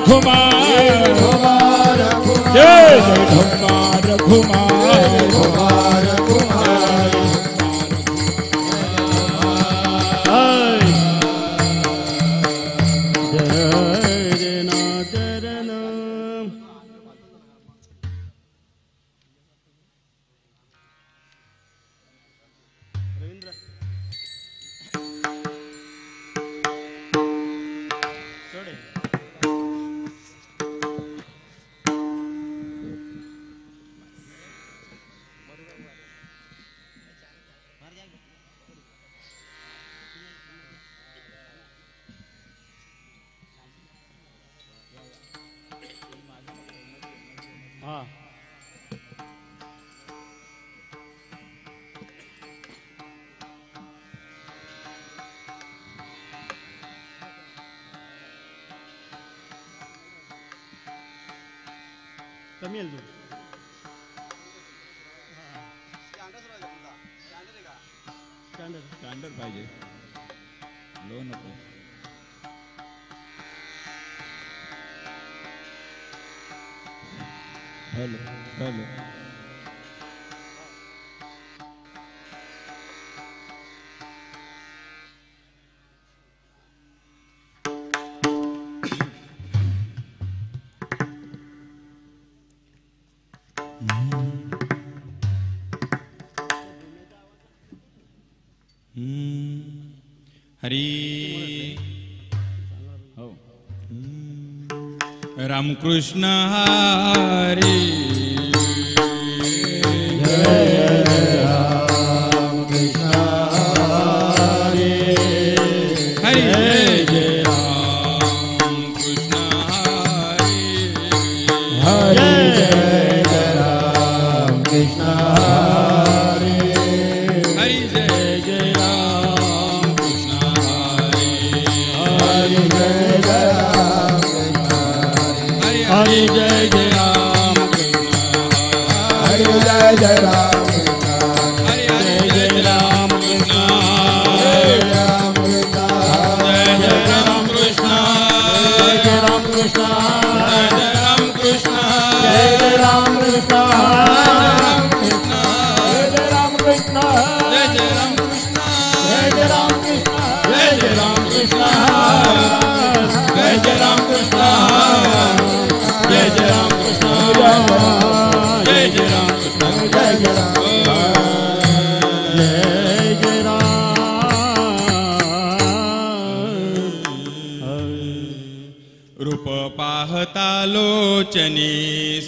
रघुमार जय जय ढोंगा रघुमार कमी येईल स्टँडर्ड पाहिजे लो नको हॅलो हॅलो हरी हो रामकृष्ण हरी रामकृष्ण हरी हरी जय रामकृष्ण हरी जय रामकृष्ण हरी हरी जय जय हरि जय जय राम हरि जय जय राम हरि हरि जय राम कृष्ण जय जय राम कृष्ण जय राम कृष्ण जय राम कृष्ण जय जय राम कृष्ण जय राम कृष्ण जय जय राम कृष्ण जय जय राम कृष्ण जय जय राम कृष्ण जय जय राम कृष्ण जय जय राम कृष्ण जय जय राम कृष्ण जय जय राम रूप पाहता लोचनी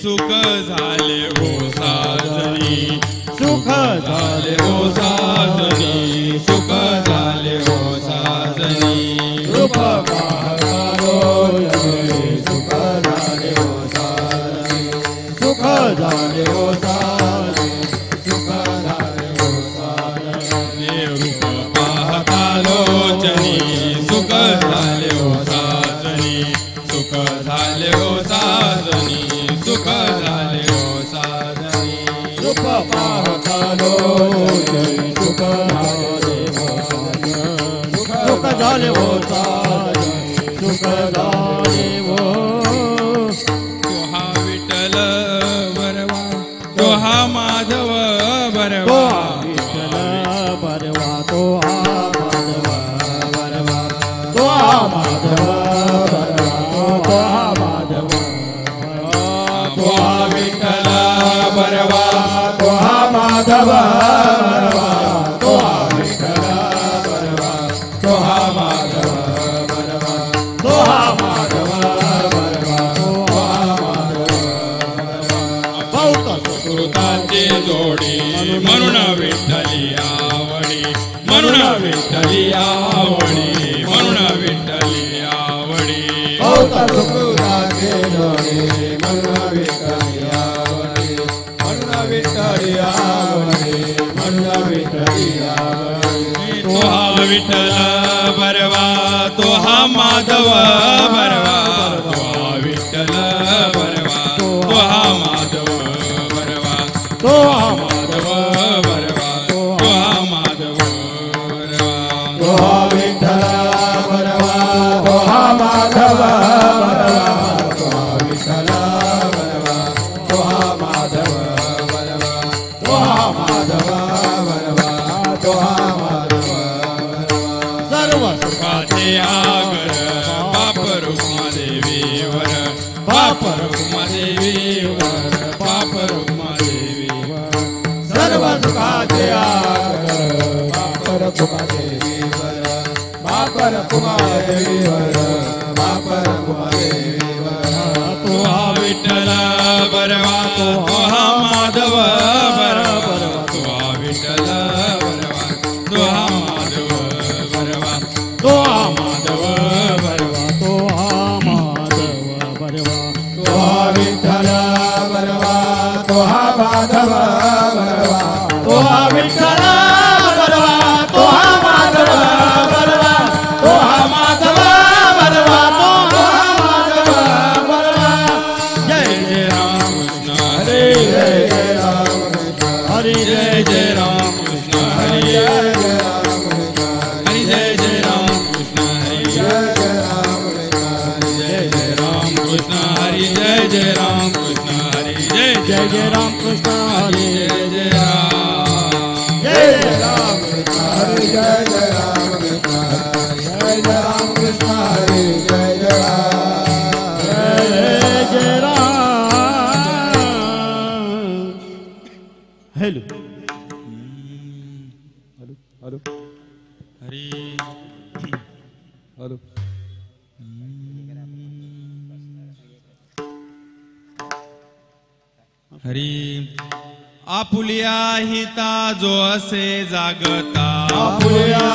सुख झाले हो साजनी सुख झाले हो साजनी सुख झाले हो साजनी रूप पाहता लोचनी सुख झाले हो साजनी सुख झाले हो साजनी सुख झाले हो साजनी रूप पाहता लोचनी सुख झाले हो साजनी सुख झाले हो साजनी सुख झाले हो साजनी रूप पाहता लोचनी सुख झाले हो साजनी सुख झाले हो साजनी सुख झाले हो तोहा विठ्ठल बरवा तोहा माधव बरवा विठ्ठल बरवा तो माधव बरवा तो माधव बरवा तो माधव तो विठ्ठल बरवा तो माधव बरवा तो विठ्ठल बरवा तो माधव बरवा तो माधव बरवा तो माधव बहुत सुकृतांची जोडी म्हणून विठ्ठली आवडी म्हणून विठ्ठली आवडी म्हणून विठ्ठली आवडी बहुत सुकृतांची जोडी म्हणून विठ्ठली आवडी म्हणून विठ्ठली आवडी म्हणून विठ्ठली आवडी तो हा विठ्ठल बरवा तो हा माधव बरवा तो हा विठ्ठल बरवा तो हा माधव बरवा तो माधव बरवा तो हा माधव बरवा तो विठ्ठल बरवा तो माधव बरवा आगर बाप रुक्मादेवीवर बाप रुक्मादेवीवर बाप रुक्मादेवीवर सर्व सुखाचे आगर बाप रुक्मादेवीवर बाप रुक्मादेवीवर बाप रुक्मादेवीवर तो हा विठ्ठल बरवा तो हा माधव बरवा तो हा विठ्ठल बरवा तो हा माधव बरवा तो हा माधव बरवा तो हा माधव बरवा तो हा विठ्ठल बरवा तो हा माधव बरवा तो हा विठ्ठल बरवा तो हा माधव बरवा तो हा माधव बरवा तो हा माधव बरवा जय जय राम कृष्ण हरे जय जय राम कृष्ण हरि जय जय राम कृष्ण हरे जय जय राम कृष्ण हरि जय जय राम कृष्ण हरे जय जय राम कृष्ण जय जय राम कृष्ण हरि जय जय राम कृष्ण हरि जय जय जय राम कृष्ण हरि जय जय राम जय जय राम कृष्ण हरि जय जय राम कृष्ण जय जय राम कृष्ण हरि जय जय Ram hello hello Hari hello Hari आपुलिया हिता जो असे जागता आपुलिया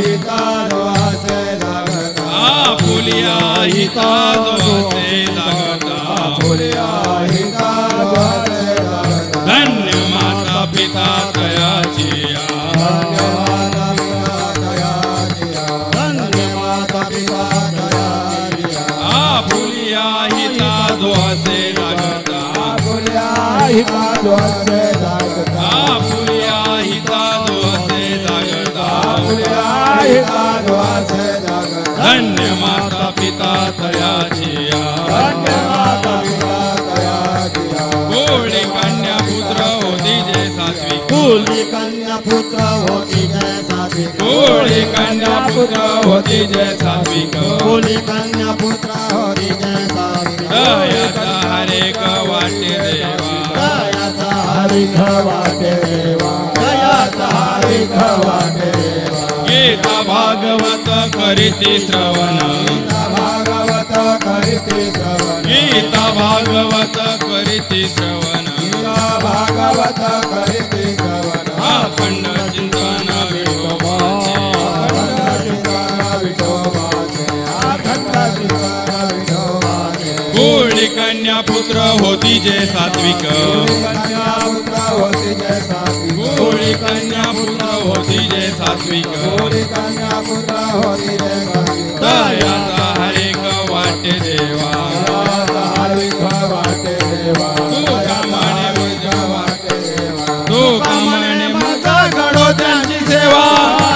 हिता जो असे जागता आपुलिया हिता जो असे जागता आपुलिया हिता जो असे जागता धन्य माता पिता तयाची धन्य माता पिता दयाळिया धन्य माता पिता दयाळिया आपुलिया हिता जो असे जागता आपुलिया हिता जो असे जागता आपुलिया हिता जो असे जागता आपुलिया हिता जो असे जागता धन्य माता पिता तयाची धन्य माता पिता दयाळिया गोळी कन्या पुत्र होती जे सात्विक कुली कन्या पुत्र होती जय सात्विक गोळी कन्या पुत्र होती जे सात्विक कुली कन्या पुत्र होती जय सात्विक दयाचा हरेक वाटे देवा दयाचा हरिख वाटे देवा दयाचा हरिख वाटे देवा गीता भागवत करीती श्रवण गीता भागवत करीती श्रवण गीता भागवत करीती श्रवण गीता भागवत करीती श्रवण अखंड चिंतन विठोबाचे अखंड चिंतन विठोबाचे अखंड चिंतन विठोबाचे गोळी कन्या पुत्र होती जे सात्विक कन्या पुत्र होती जय सात्विक गोळी कन्या पुत्र होती जे सात्विक गोरी कन्या पुत्र होती जय सात्विक दयाचा हरेक वाटे देवा दयाचा हरिख वाटे देवा दयाचा हरिख वाटे देवा तो कामने माझा घडो त्यांची सेवा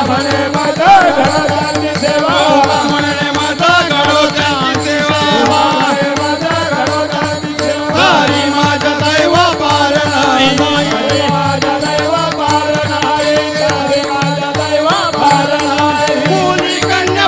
म्हणे माझा घराची सेवा कामने माझा घडो त्यांची सेवा म्हणे माझा घराची सेवा हरी माझ्या दैव पार नाही हरी माझा दैव पार नाही हरी माझा दैव पार नाही गोळी कन्या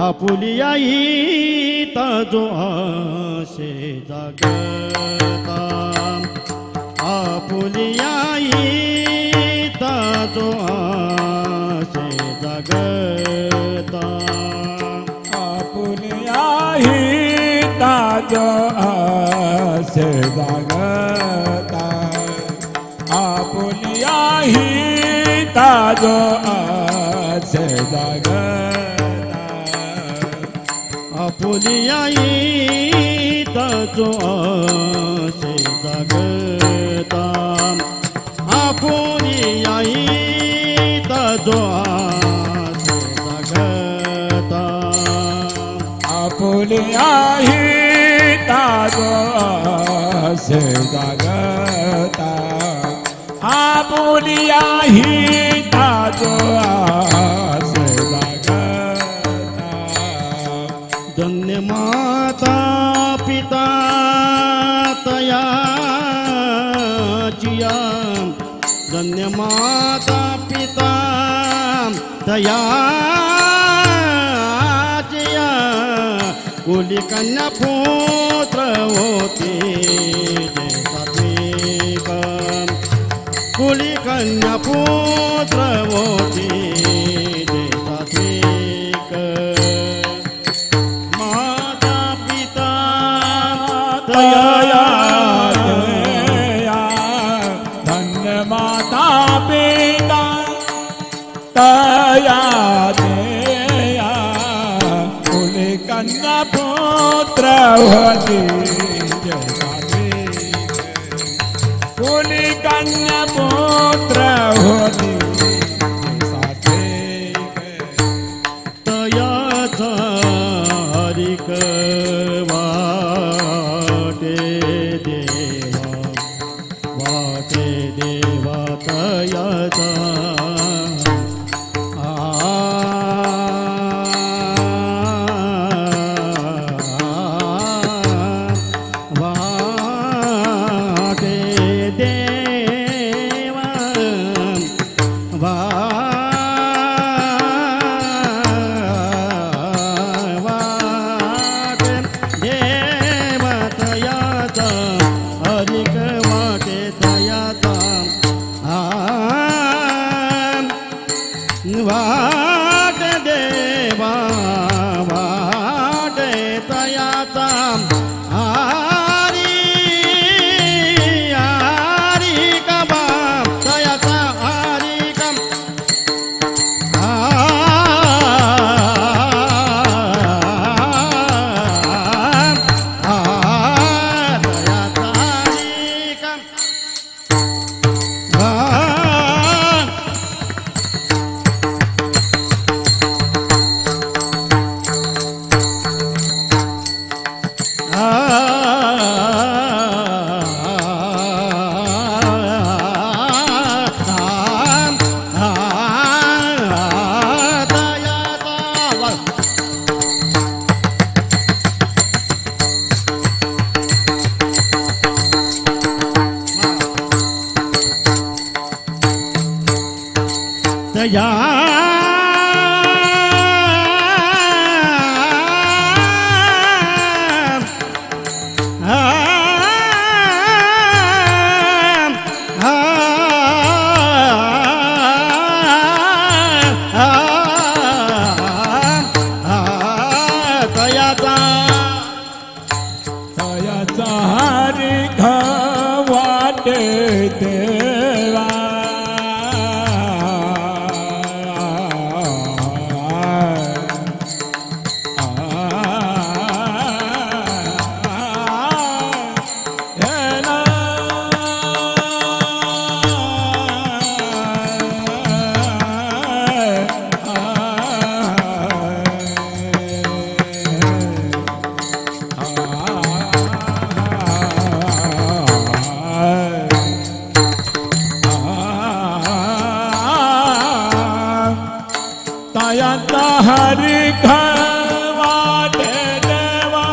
आपुली आई ताजो आशे जागता आपुली आई ताजो आशे जागता आपुली आई ताजो आशे जागता आपुली आई ताजो आशे जागता आपुली आई ताजो आशे जागता आपुली आई ताजो आशे जागता आपुली आई ताजो आशे जागता आपुली आई ताजो आशे जागता धन्य माता पिता तया जिया धन्य माता पिता तया जिया कुली कन्या पुत्र होती सात्विक कुली कन्या पुत्र होती सात्विक तया धन्य माता पिता तया देया कुली कन्या पुत्र होती कुली कन्या पुत्र होती तयाचा हरिक वाटे देवा तयाचा वाटे देवा तया तयाचा हरिक वाटे देवा तयाचा हरिक वाटे देवा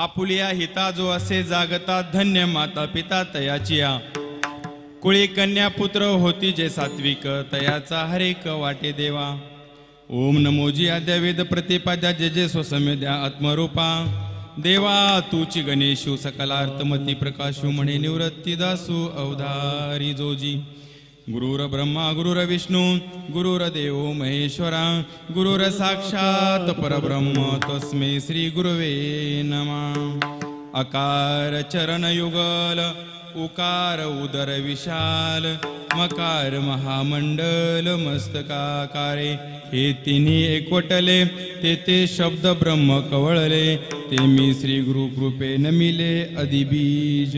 आपुलिया हिता जो असे जागता धन्य माता पिता तयाची या कुळी कन्या पुत्र होती जे सात्विक तयाचा हरेक वाटे देवा। ओम नमोजी आद्या वेद प्रतिपाद्या जे जे स्वसम्यद्या आत्मरूपा देवा तूची गणेशु सकलार्थमती प्रकाशु म्हणे निवृत्ती दासु अवधारी जोजी। गुरुर ब्रह्मा गुरुर विष्णु गुरुर देव महेश्वरा गुरुर साक्षात परब्रह्म तस्मै श्री गुरुवे नमः। अकार चरण युगल उकार उदर विशाल मकार महामंडल मस्तकाकारे हे तिन्ही एकवटले ते शब्द ब्रह्म कवळले ते मी श्री गुरु कृपे नमिले अधिबीज।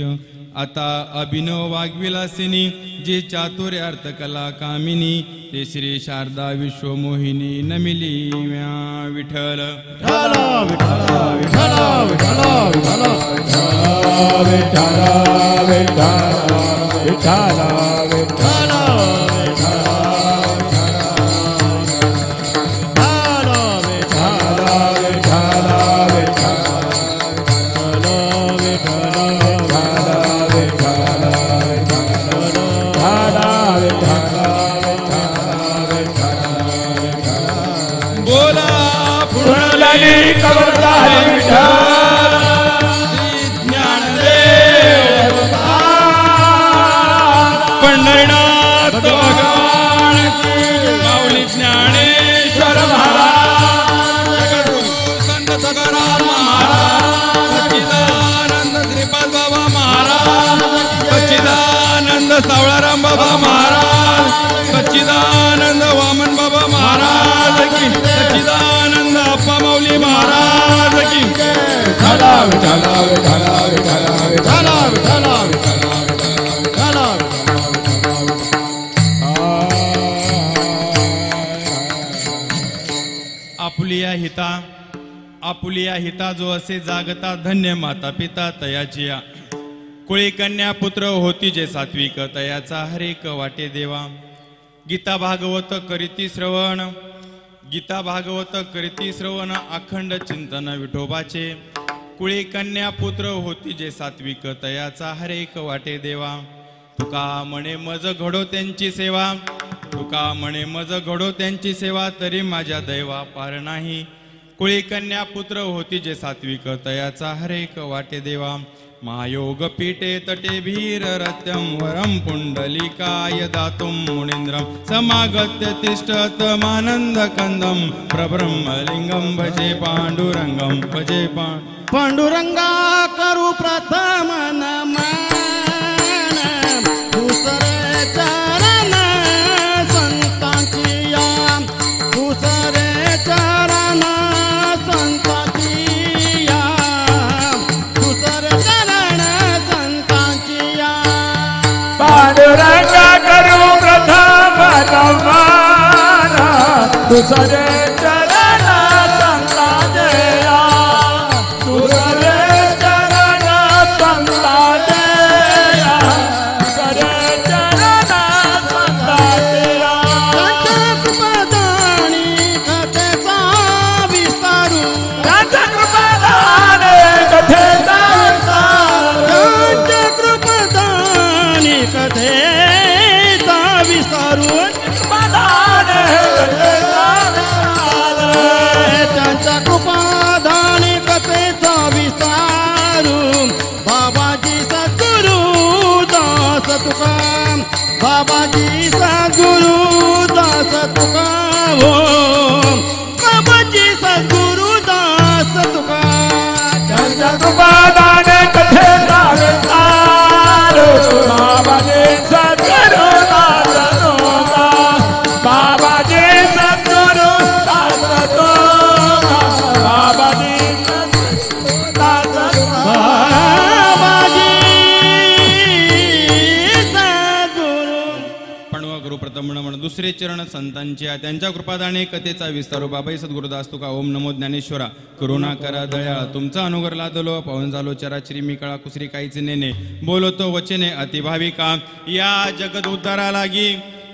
आता अभिनव वाग्विलासिनी जे चातुर्यार्थ कला कामिनी ते श्री शारदा विश्वमोहिनी नमिली म्या विठ्ठल सावळाराम बाबा महाराज सच्चिदानंद वामन बाबा महाराज की सच्चिदानंद अप्पा माऊली महाराज की आपुलिया हिता जो असे जागता धन्य माता पिता तयाची या कुळी कन्या पुत्र होती जे सात्विक तयाचा हरेक वाटे देवा। गीता भागवत करीती श्रवण अखंड चिंतन विठोबाचे कुळी कन्या पुत्र होती जे सात्विक तयाचा हरेक वाटे देवा। तुका म्हणे मज घडो त्यांची सेवा तुका म्हणे मज घडो त्यांची सेवा तरी माझ्या दैवा पार नाही। कुळी कन्या पुत्र होती जे सात्विक तयाचा हरेक वाटे देवा। महायोग पीठे तटे भीर रत्यं वरं पुंडलिकाय दातुं मुनीन्द्रं समागत्य तिष्ठत मानन्दकन्दं प्रब्रह्मलिङ्गं भजे पाण्डुरङ्गं भजे पांडुरंगा करू प्रथम नमन दुसरे चरण संतांची या दुसरे पांडुरंग करू प्रथम नमन तुझे चरण संता जया तुझे चरण संता जया तुझे चरण संता जया कृपादानी कथेचा विस्तारू कृपादाने कथेचा कृपादानी कथेचा विस्तारू त्यांच्या कृपादानी कथेचा विस्तारू बाबाजी सद्गुरु दास तुका बाबाजी सद्गुरु दास तुका हो बाबाजी सद्गुरु दास तुका त्यांच्या कृपादाने कथेचा विस्तारू बाबाजी सद्गुरु दास तुका बाबाजी सद्गुरु दास तुका बाबाजी बाबाजी सद्गुरु पणवा गुरु प्रथम नमन दुसरे चरण संतांच्या त्यांच्या कृपादाने कथेचा विस्तारू बाबाई सद्गुरुदास तुका ओम नमो ज्ञानेश्वरा करुणा करा दया तुमचा अनुग्रह लादलो पावन झालो चराचरी मी कळा कुसरी काहीच नेने बोलतो वचने अतिभाविका या जगत उद्धारा लागी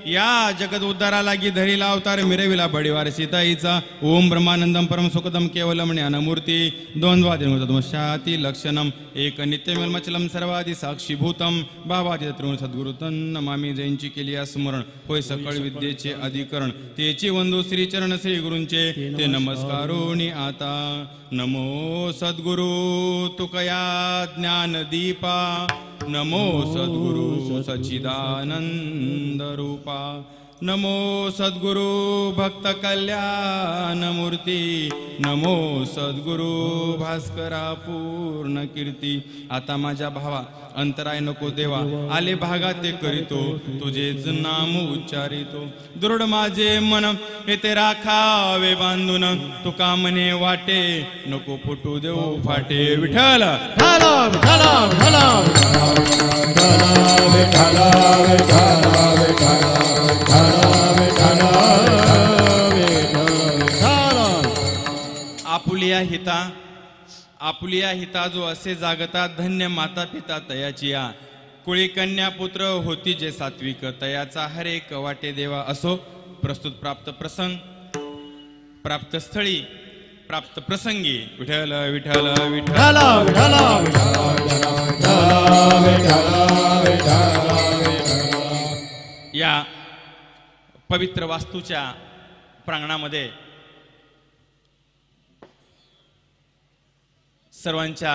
या जगत उद्धारा लागी धरीला अवतार मिरविला बडीवार सीताईचा ओम ब्रह्मानंदम परम सुखदम केवलम ज्ञानमूर्ती द्वंद्वादिशाती लक्षणम एक नित्यमिलमचलम सर्वादि साक्षीभूतम भावादी तृण सद्गुरुतन नमामी जैनची केली स्मरण होय सकळ विद्येचे अधिकरण तेची वंदू श्री चरण श्री गुरूंचे ते नमस्कारोनी आता नमो सद्गुरु तुकया ज्ञान दीपा नमो सद्गुरु सच्चिदानंद रूपा नमो सद्गुरु भक्त कल्याण मूर्ती नमो सद्गुरु भास्करा पूर्ण कीर्ती आता माझ्या भावा अंतराय नको देवा आले भागा ते करीतो तुझेच नाम उच्चारितो दृढ माझे मन हे ते राखावे बांधून तुका मने वाटे नको फुटू देऊ फाटे विठ्ठल आपुलिया हिता जो असे जागता धन्य माता पिता तयाची या कुळी कन्या पुत्र होती जे सात्विक तयाचा हरेक वाटे देवा असो प्रस्तुत प्राप्त प्रसंग प्राप्त स्थळी प्राप्त प्रसंगी विठ्ठल विठ्ठल विठ्ठल या पवित्र वास्तूच्या प्रांगणामध्ये सर्वांच्या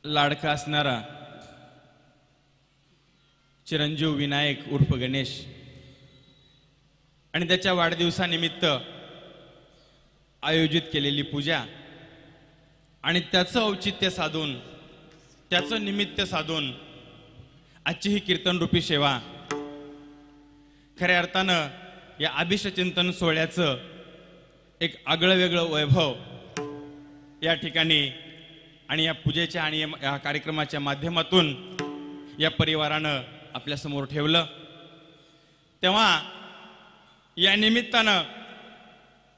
लाडका असणारा चिरंजीव विनायक उर्फ गणेश आणि त्याच्या वाढदिवसानिमित्त आयोजित केलेली पूजा आणि त्याचं औचित्य साधून त्याचं निमित्त साधून आजची ही कीर्तन रूपी सेवा खऱ्या अर्थानं या अभिष्टचिंतन सोहळ्याचं एक आगळं वेगळं वैभव या ठिकाणी आणि या पूजेच्या आणि या कार्यक्रमाच्या माध्यमातून या परिवारानं आपल्यासमोर ठेवलं तेव्हा या निमित्तानं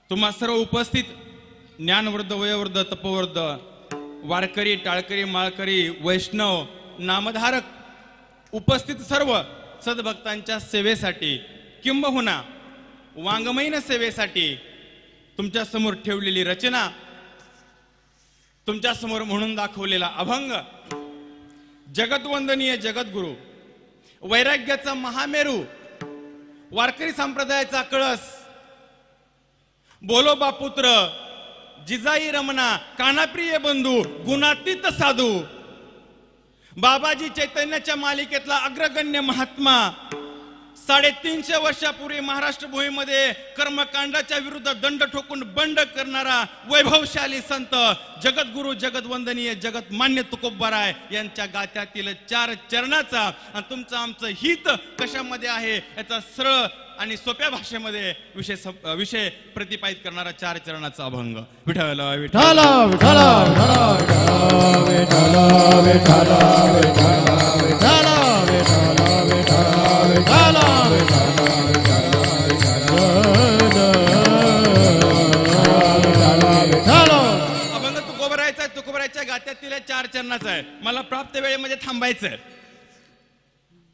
तुम्हा सर्व उपस्थित ज्ञानवृद्ध वयोवृद्ध तपवृद्ध वारकरी टाळकरी माळकरी वैष्णव नामधारक उपस्थित सर्व सद्भक्तांच्या सेवेसाठी किंबहुना वाङ्मयीन सेवेसाठी तुमच्या समोर ठेवलेली रचना तुमच्या समोर म्हणून दाखवलेला अभंग जगतवंदनीय जगद्गुरु वैराग्याचा महामेरू वारकरी संप्रदायाचा कळस बोलोबा पुत्र जिजाई रमणा कानाप्रिय बंधू गुणातीत साधू बाबाजी चैतन्याच्या मालिकेतला अग्रगण्य महात्मा 350 वर्षापूर्वी महाराष्ट्र भूमीमध्ये कर्मकांडाच्या विरुद्ध दंड ठोकून बंड करणारा वैभवशाली संत जगद्गुरु जगतवंदनीय जगतमान्य तुकोबाराय यांच्या गाथ्यातील 4 चरणाचा आणि तुमचं आमचं हित कशामध्ये आहे याचा सरळ आणि सोप्या भाषेमध्ये विषय प्रतिपादित करणारा 4 चरणाचा अभंग विठ्ठल विठ्ठल विठ्ठल विठ्ठल विठ्ठल विठ्ठल विठ्ठल चरणाचा आहे. मला प्राप्त वेळेमध्ये थांबायचं आहे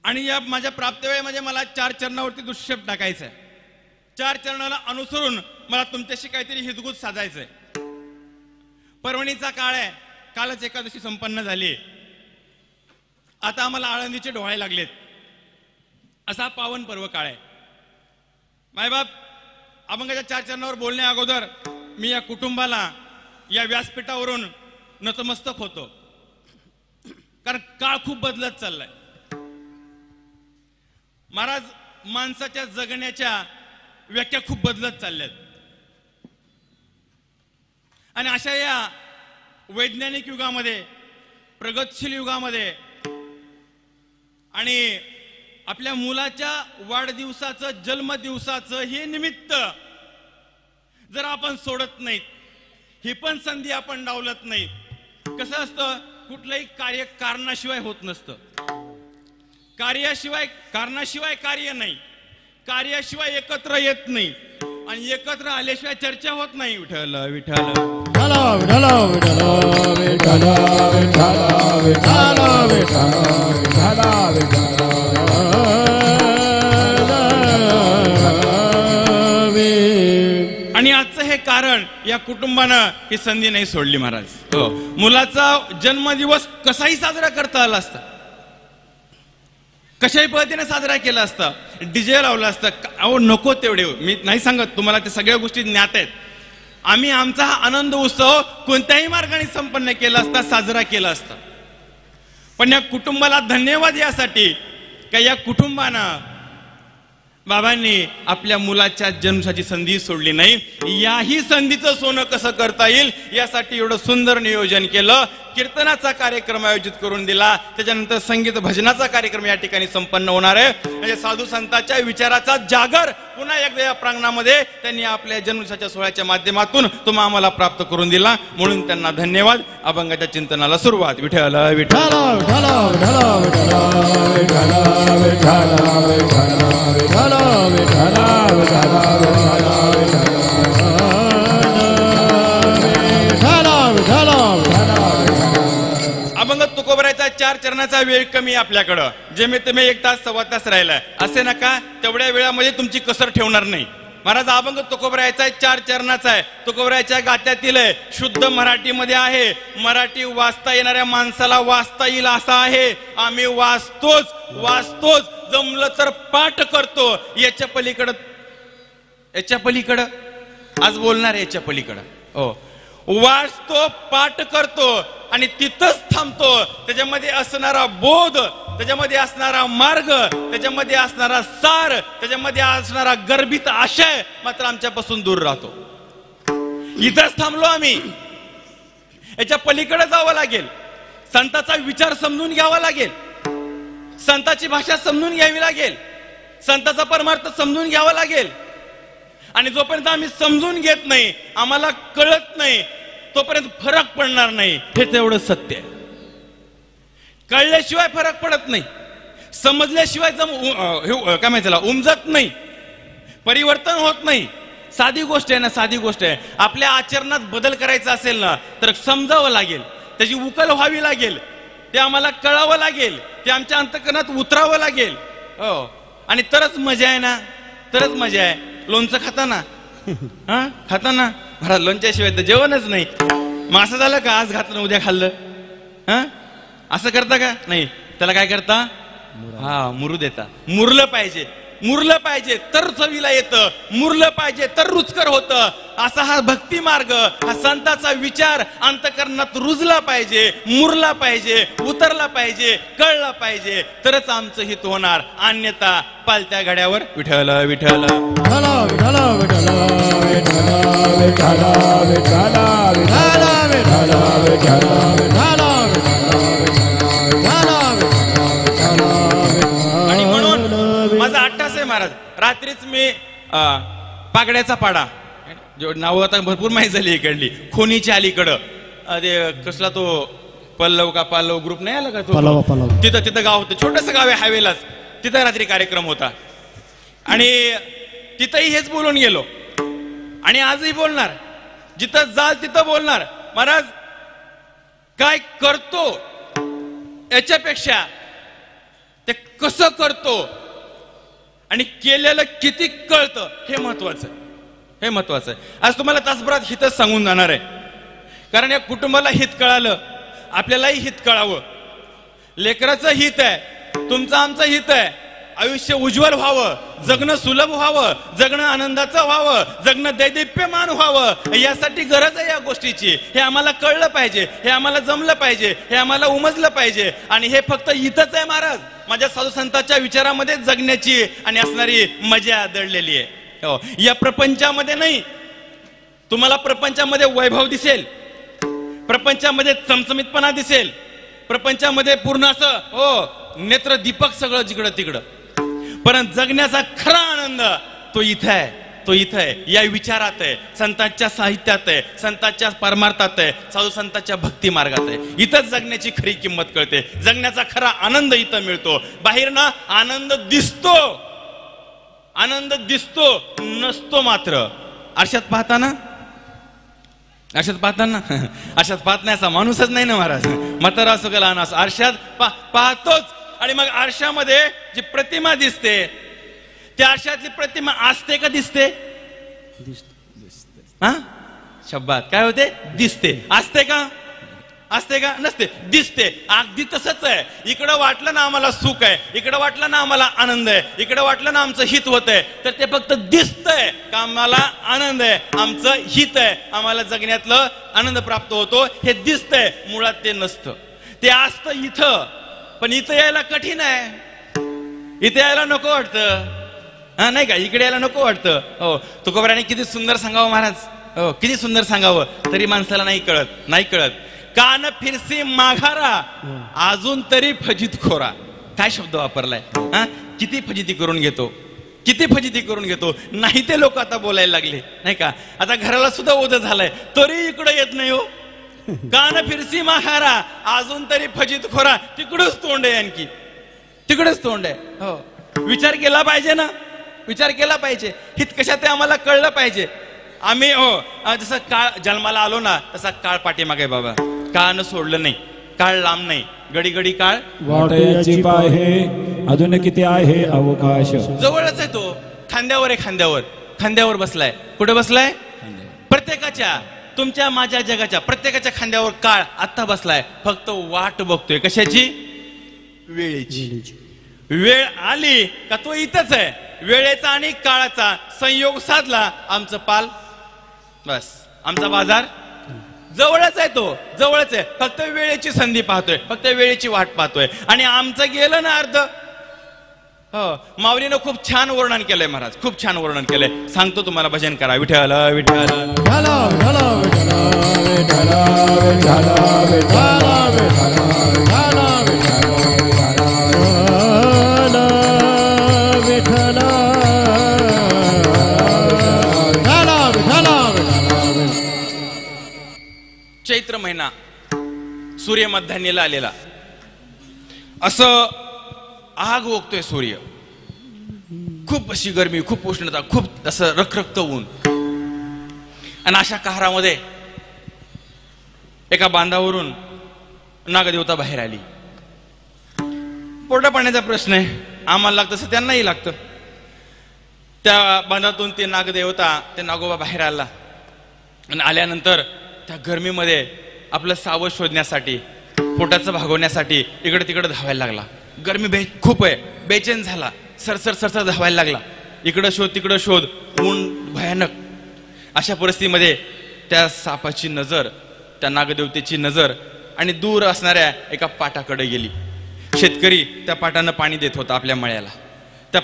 आणि या माझ्या प्राप्त वेळेमध्ये मला 4 चरणावरती दुष्क्षेप टाकायचा आहे. 4 चरणाला अनुसरून मला तुमच्याशी काहीतरी हितगुज साधायचंय. पर्वणीचा काळ आहे. कालच एकादशी संपन्न झाली. आता आम्हाला आळंदीचे डोहाळे लागलेत. असा पावन पर्व काळ आहे. मायबाप, अभंगाच्या 4 चरणावर बोलण्या अगोदर मी या कुटुंबाला या व्यासपीठावरून नतमस्तक होतो. कारण काळ खूप बदलत चाललाय महाराज. माणसाच्या जगण्याच्या व्याख्या खूप बदलत चालल्यात आणि अशा या वैज्ञानिक युगामध्ये, प्रगतशील युगामध्ये आणि आपल्या मुलाच्या वाढदिवसाचं, जन्मदिवसाचं हे निमित्त जर आपण सोडत नाहीत, ही पण संधी आपण डावलत नाही. कसं असतं, कुठलंही कार्य कारणाशिवाय होत नसतं. कारणाशिवाय कार्य नाही. कार्याशिवाय एकत्र येत नाही आणि एकत्र आल्याशिवाय चर्चा होत नाही. विठ्ठल विठ्ठल विठ्ठल विठ्ठल विठ्ठल विठ्ठल विठ्ठल विठ्ठल विठ्ठल. आणि आजचं हे कारण या कुटुंबानं ही संधी नाही सोडली महाराज. हो, मुलाचा जन्मदिवस कसाही साजरा करता आला असता, कशाही पद्धतीने साजरा केला असता, डीजे लावला असता. अहो नको तेवढे, मी नाही सांगत तुम्हाला, ते सगळ्या गोष्टी ज्ञात आहेत. आम्ही आमचा हा आनंद उत्सव कोणत्याही मार्गाने संपन्न केला असता, साजरा केला असता. पण या कुटुंबाला धन्यवाद यासाठी का या कुटुंबानं, बाबांनी आपल्या मुलाच्या जन्माची संधी सोडली नाही. याही संधीचं सोनं कसं करता येईल यासाठी एवढं सुंदर नियोजन केलं. कीर्तनाचा कार्यक्रम आयोजित करून दिला. त्याच्यानंतर संगीत भजनाचा कार्यक्रम या ठिकाणी संपन्न होणार आहे. म्हणजे साधू संतांच्या विचाराचा जागर पुन्हा एकदा या प्रांगणामध्ये त्यांनी आपल्या जन्मदिवसाच्या सोहळ्याच्या माध्यमातून तुम्हा आम्हाला प्राप्त करून दिला. म्हणून त्यांना धन्यवाद. अभंगाच्या चिंतनाला सुरुवात. विठ्ठल विठ्ठल अभंग तुकोबरायचा 4 चरणाचा वेळ कमी आपल्याकडं. जेमेतेमे 1 तास 1.25 तास राहिलाय. असे नका, तेवढ्या वेळामध्ये तुमची कसर ठेवणार नाही. महाराज अभंग तुकोबरायचा 4 चरणाचा आहे. तुकोबरायच्या गात्यातील आहे, शुद्ध मराठीमध्ये आहे. मराठी वाचता येणाऱ्या माणसाला वाचता येईल असा आहे. आम्ही वाचतोच, जमलं तर पाठ करतो. याच्या पलीकडं आज बोलणार आहे. याच्या पलीकडं हो, वाचतो, पाठ करतो आणि तिथंच थांबतो. त्याच्यामध्ये असणारा बोध, त्याच्यामध्ये असणारा मार्ग, त्याच्यामध्ये असणारा सार, त्याच्यामध्ये असणारा गर्भित आशय मात्र आमच्यापासून दूर राहतो. इथंच थांबलो आम्ही. याच्या पलीकडे जावं लागेल. संताचा विचार समजून घ्यावा लागेल. संताची भाषा समजून घ्यावी लागेल. संताचा परमार्थ समजून घ्यावा लागेल. आणि जोपर्यंत आम्ही समजून घेत नाही, आम्हाला कळत नाही, तोपर्यंत फरक पडणार नाही. हे तेवढं सत्य आहे. कळल्याशिवाय फरक पडत नाही. समजल्याशिवाय काय माहिती उमजत नाही, परिवर्तन होत नाही. साधी गोष्ट आहे ना, साधी गोष्ट आहे. आपल्या आचरणात बदल करायचा असेल ना तर समजावं लागेल, त्याची उकल व्हावी लागेल, ते आम्हाला कळावं लागेल, ते आमच्या अंतःकरणात उतरावं लागेल. हो, आणि तरच मजा आहे ना, तरच मजा आहे. लोणचं खाताना महाराज लोणच्याशिवाय तर जेवणच नाही. मग असं झालं का, आज घातलं उद्या खाल्लं, असं करता का? नाही. त्याला काय करता? मुरू देता. मुरलं पाहिजे तर चवीला येतं. मुरलं पाहिजे तर रुचकर होतं. असा हा भक्ती मार्ग, हा संताचा विचार अंतःकरणात रुजला पाहिजे, मुरला पाहिजे, उतरला पाहिजे, कळला पाहिजे, तरच आमचं हित होणार. अन्यथा पालत्या घड्यावर विठ्ठल विठ्ठल आणि म्हणून माझा 8 आहे महाराज. रात्रीच मी पागड्याचा पाडा, नाव आता भरपूर माहिती झाली इकडली, खोनीच्या अलीकडं ते कसला तो पालव ग्रुप नाही आला का तो, तिथं गाव होतं, छोटस गाव आहे हायवेलाच. तिथं रात्री कार्यक्रम होता आणि तिथंही हेच बोलून गेलो आणि आजही बोलणार. जिथं जाल तिथं बोलणार. महाराज काय करतो याच्यापेक्षा ते कसं करतो आणि केलेलं किती कळतं हे महत्वाचं आहे. हे महत्वाचं आहे. आज तुम्हाला तासभरात हितच सांगून जाणार आहे. कारण या कुटुंबाला हित कळालं, आपल्यालाही हित कळावं. लेकराचं हित आहे, तुमचं आमचं हित आहे. आयुष्य उज्ज्वल व्हावं, जगणं सुलभ व्हावं, जगणं आनंदाचं व्हावं, जगणं दैदिप्यमान व्हावं, यासाठी गरज आहे या गोष्टीची. हे आम्हाला कळलं पाहिजे, हे आम्हाला जमलं पाहिजे, हे आम्हाला उमजलं पाहिजे. आणि हे फक्त इथंच आहे महाराज. माझ्या साधू संतांच्या विचारामध्ये जगण्याची आणि असणारी मजा दडलेली आहे. हो, या प्रपंचामध्ये नाही. तुम्हाला प्रपंचामध्ये वैभव दिसेल, प्रपंचामध्ये चमचमीतपणा दिसेल, प्रपंचामध्ये पूर्ण असं हो नेत्र दीपक सगळं जिकडं तिकडं. परंतु जगण्याचा खरा आनंद तो इथं आहे, तो इथं आहे, या विचारात आहे, संतांच्या साहित्यात आहे, संतांच्या परमार्थात आहे, साधू संतांच्या भक्ती मार्गात आहे. इथंच जगण्याची खरी किंमत कळते. जगण्याचा खरा आनंद इथं मिळतो. बाहेर ना आनंद दिसतो, आनंद दिसतो, नसतो मात्र. आरशात पाहताना, आरशात पाहताना, आरशात पाहत नाही असा माणूसच नाही ना महाराज. म्हातारा असो का लहान असो, आरशात पाहतोच. आणि मग आरशामध्ये जी प्रतिमा दिसते, त्या आरशातली प्रतिमा असते का दिसते? हा शब्दात काय होते? दिसते. असते का? असते का? नसते, दिसते. अगदी तसंच आहे. इकडं वाटलं ना आम्हाला सुख आहे, इकडं वाटलं ना आम्हाला आनंद आहे, इकडं वाटलं ना आमचं हित होत आहे, तर ते फक्त दिसतंय का आम्हाला आनंद आहे, आमचं हित आहे, आम्हाला जगण्यातलं आनंद प्राप्त होतो, हे दिसतंय. मुळात ते नसतं. ते असतं इथं, पण इथं यायला कठीण आहे. इथे यायला नको वाटतं. हा नाही का? इकडे यायला नको वाटतं. हो, तुकोबाराने किती सुंदर सांगावं महाराज. हो, किती सुंदर सांगावं, तरी माणसाला नाही कळत, नाही कळत. कान फिरसी माघारा, अजून तरी फजित खोरा. काय शब्द वापरलाय. हा, किती फजिती करून घेतो, किती फजिती करून घेतो. नाही ते लोक आता बोलायला लागले, नाही का? आता घराला सुद्धा ओझं झालंय, तरी इकडे येत नाही. हो, कान फिरसी माघारा, अजून तरी फजित खोरा. तिकडच तोंड आहे, आणखी तिकडच तोंड आहे. हो, विचार केला पाहिजे ना, विचार केला पाहिजे. हित कशात आहे आम्हाला कळलं पाहिजे. आम्ही हो जसं काळ जन्माला आलो ना, तसा काळ पाठीमागे बाबा. काळानं सोडलं नाही, काळ लांब नाही, घडी घडी काळ वाटेची पाहे, अजून किती आहे अवकाश. जवळच आहे तो, खांद्यावर आहे, खांद्यावर, खांद्यावर बसलाय. कुठे बसलाय? प्रत्येकाच्या, तुमच्या माझ्या जगाच्या प्रत्येकाच्या खांद्यावर काळ आत्ता बसलाय. फक्त वाट बघतोय कशाची? वेळेची. वेळ आली का तो इथंच आहे. वेळेचा आणि काळाचा संयोग साधला, आमचं पाल, बस आमचा बाजार जवळच आहे. तो जवळच आहे. फक्त वेळेची संधी पाहतोय, फक्त वेळेची वाट पाहतोय. आणि आमचं गेलं ना अर्ध. हो, माऊलीनं खूप छान वर्णन केलंय महाराज, खूप छान वर्णन केलंय. सांगतो तुम्हाला, भजन करा. विठ्ठल विठ्ठल चैत्र महिना सूर्य मध्यान्हीला आलेला. असं आग ओकतोय सूर्य. खूप अशी गरमी, खूप उष्णता, खूप असं रखरखत ऊन. आणि अशा कहारामध्ये एका बांधावरून नागदेवता बाहेर आली. पोटा पाण्याचा प्रश्न आहे, आम्हाला लागतं तसं त्यांनाही लागतं. त्या बांधातून ते नागदेवता, ते नागोबा बाहेर आला. आणि आल्यानंतर त्या गरमीमध्ये आपलं सावध शोधण्यासाठी, पोटाचं भागवण्यासाठी इकडे तिकडे धावायला लागला. गरमी खूप आहे, बेचैन झाला, सरसर सरसर धावायला लागला. इकडं शोध, तिकडं शोध, ऊन भयानक. अशा परिस्थितीमध्ये त्या सापाची नजर, त्या नागदेवतेची नजर आणि दूर असणाऱ्या एका पाटाकडे गेली. शेतकरी त्या पाटानं पाणी देत होता आपल्या मळ्याला. त्या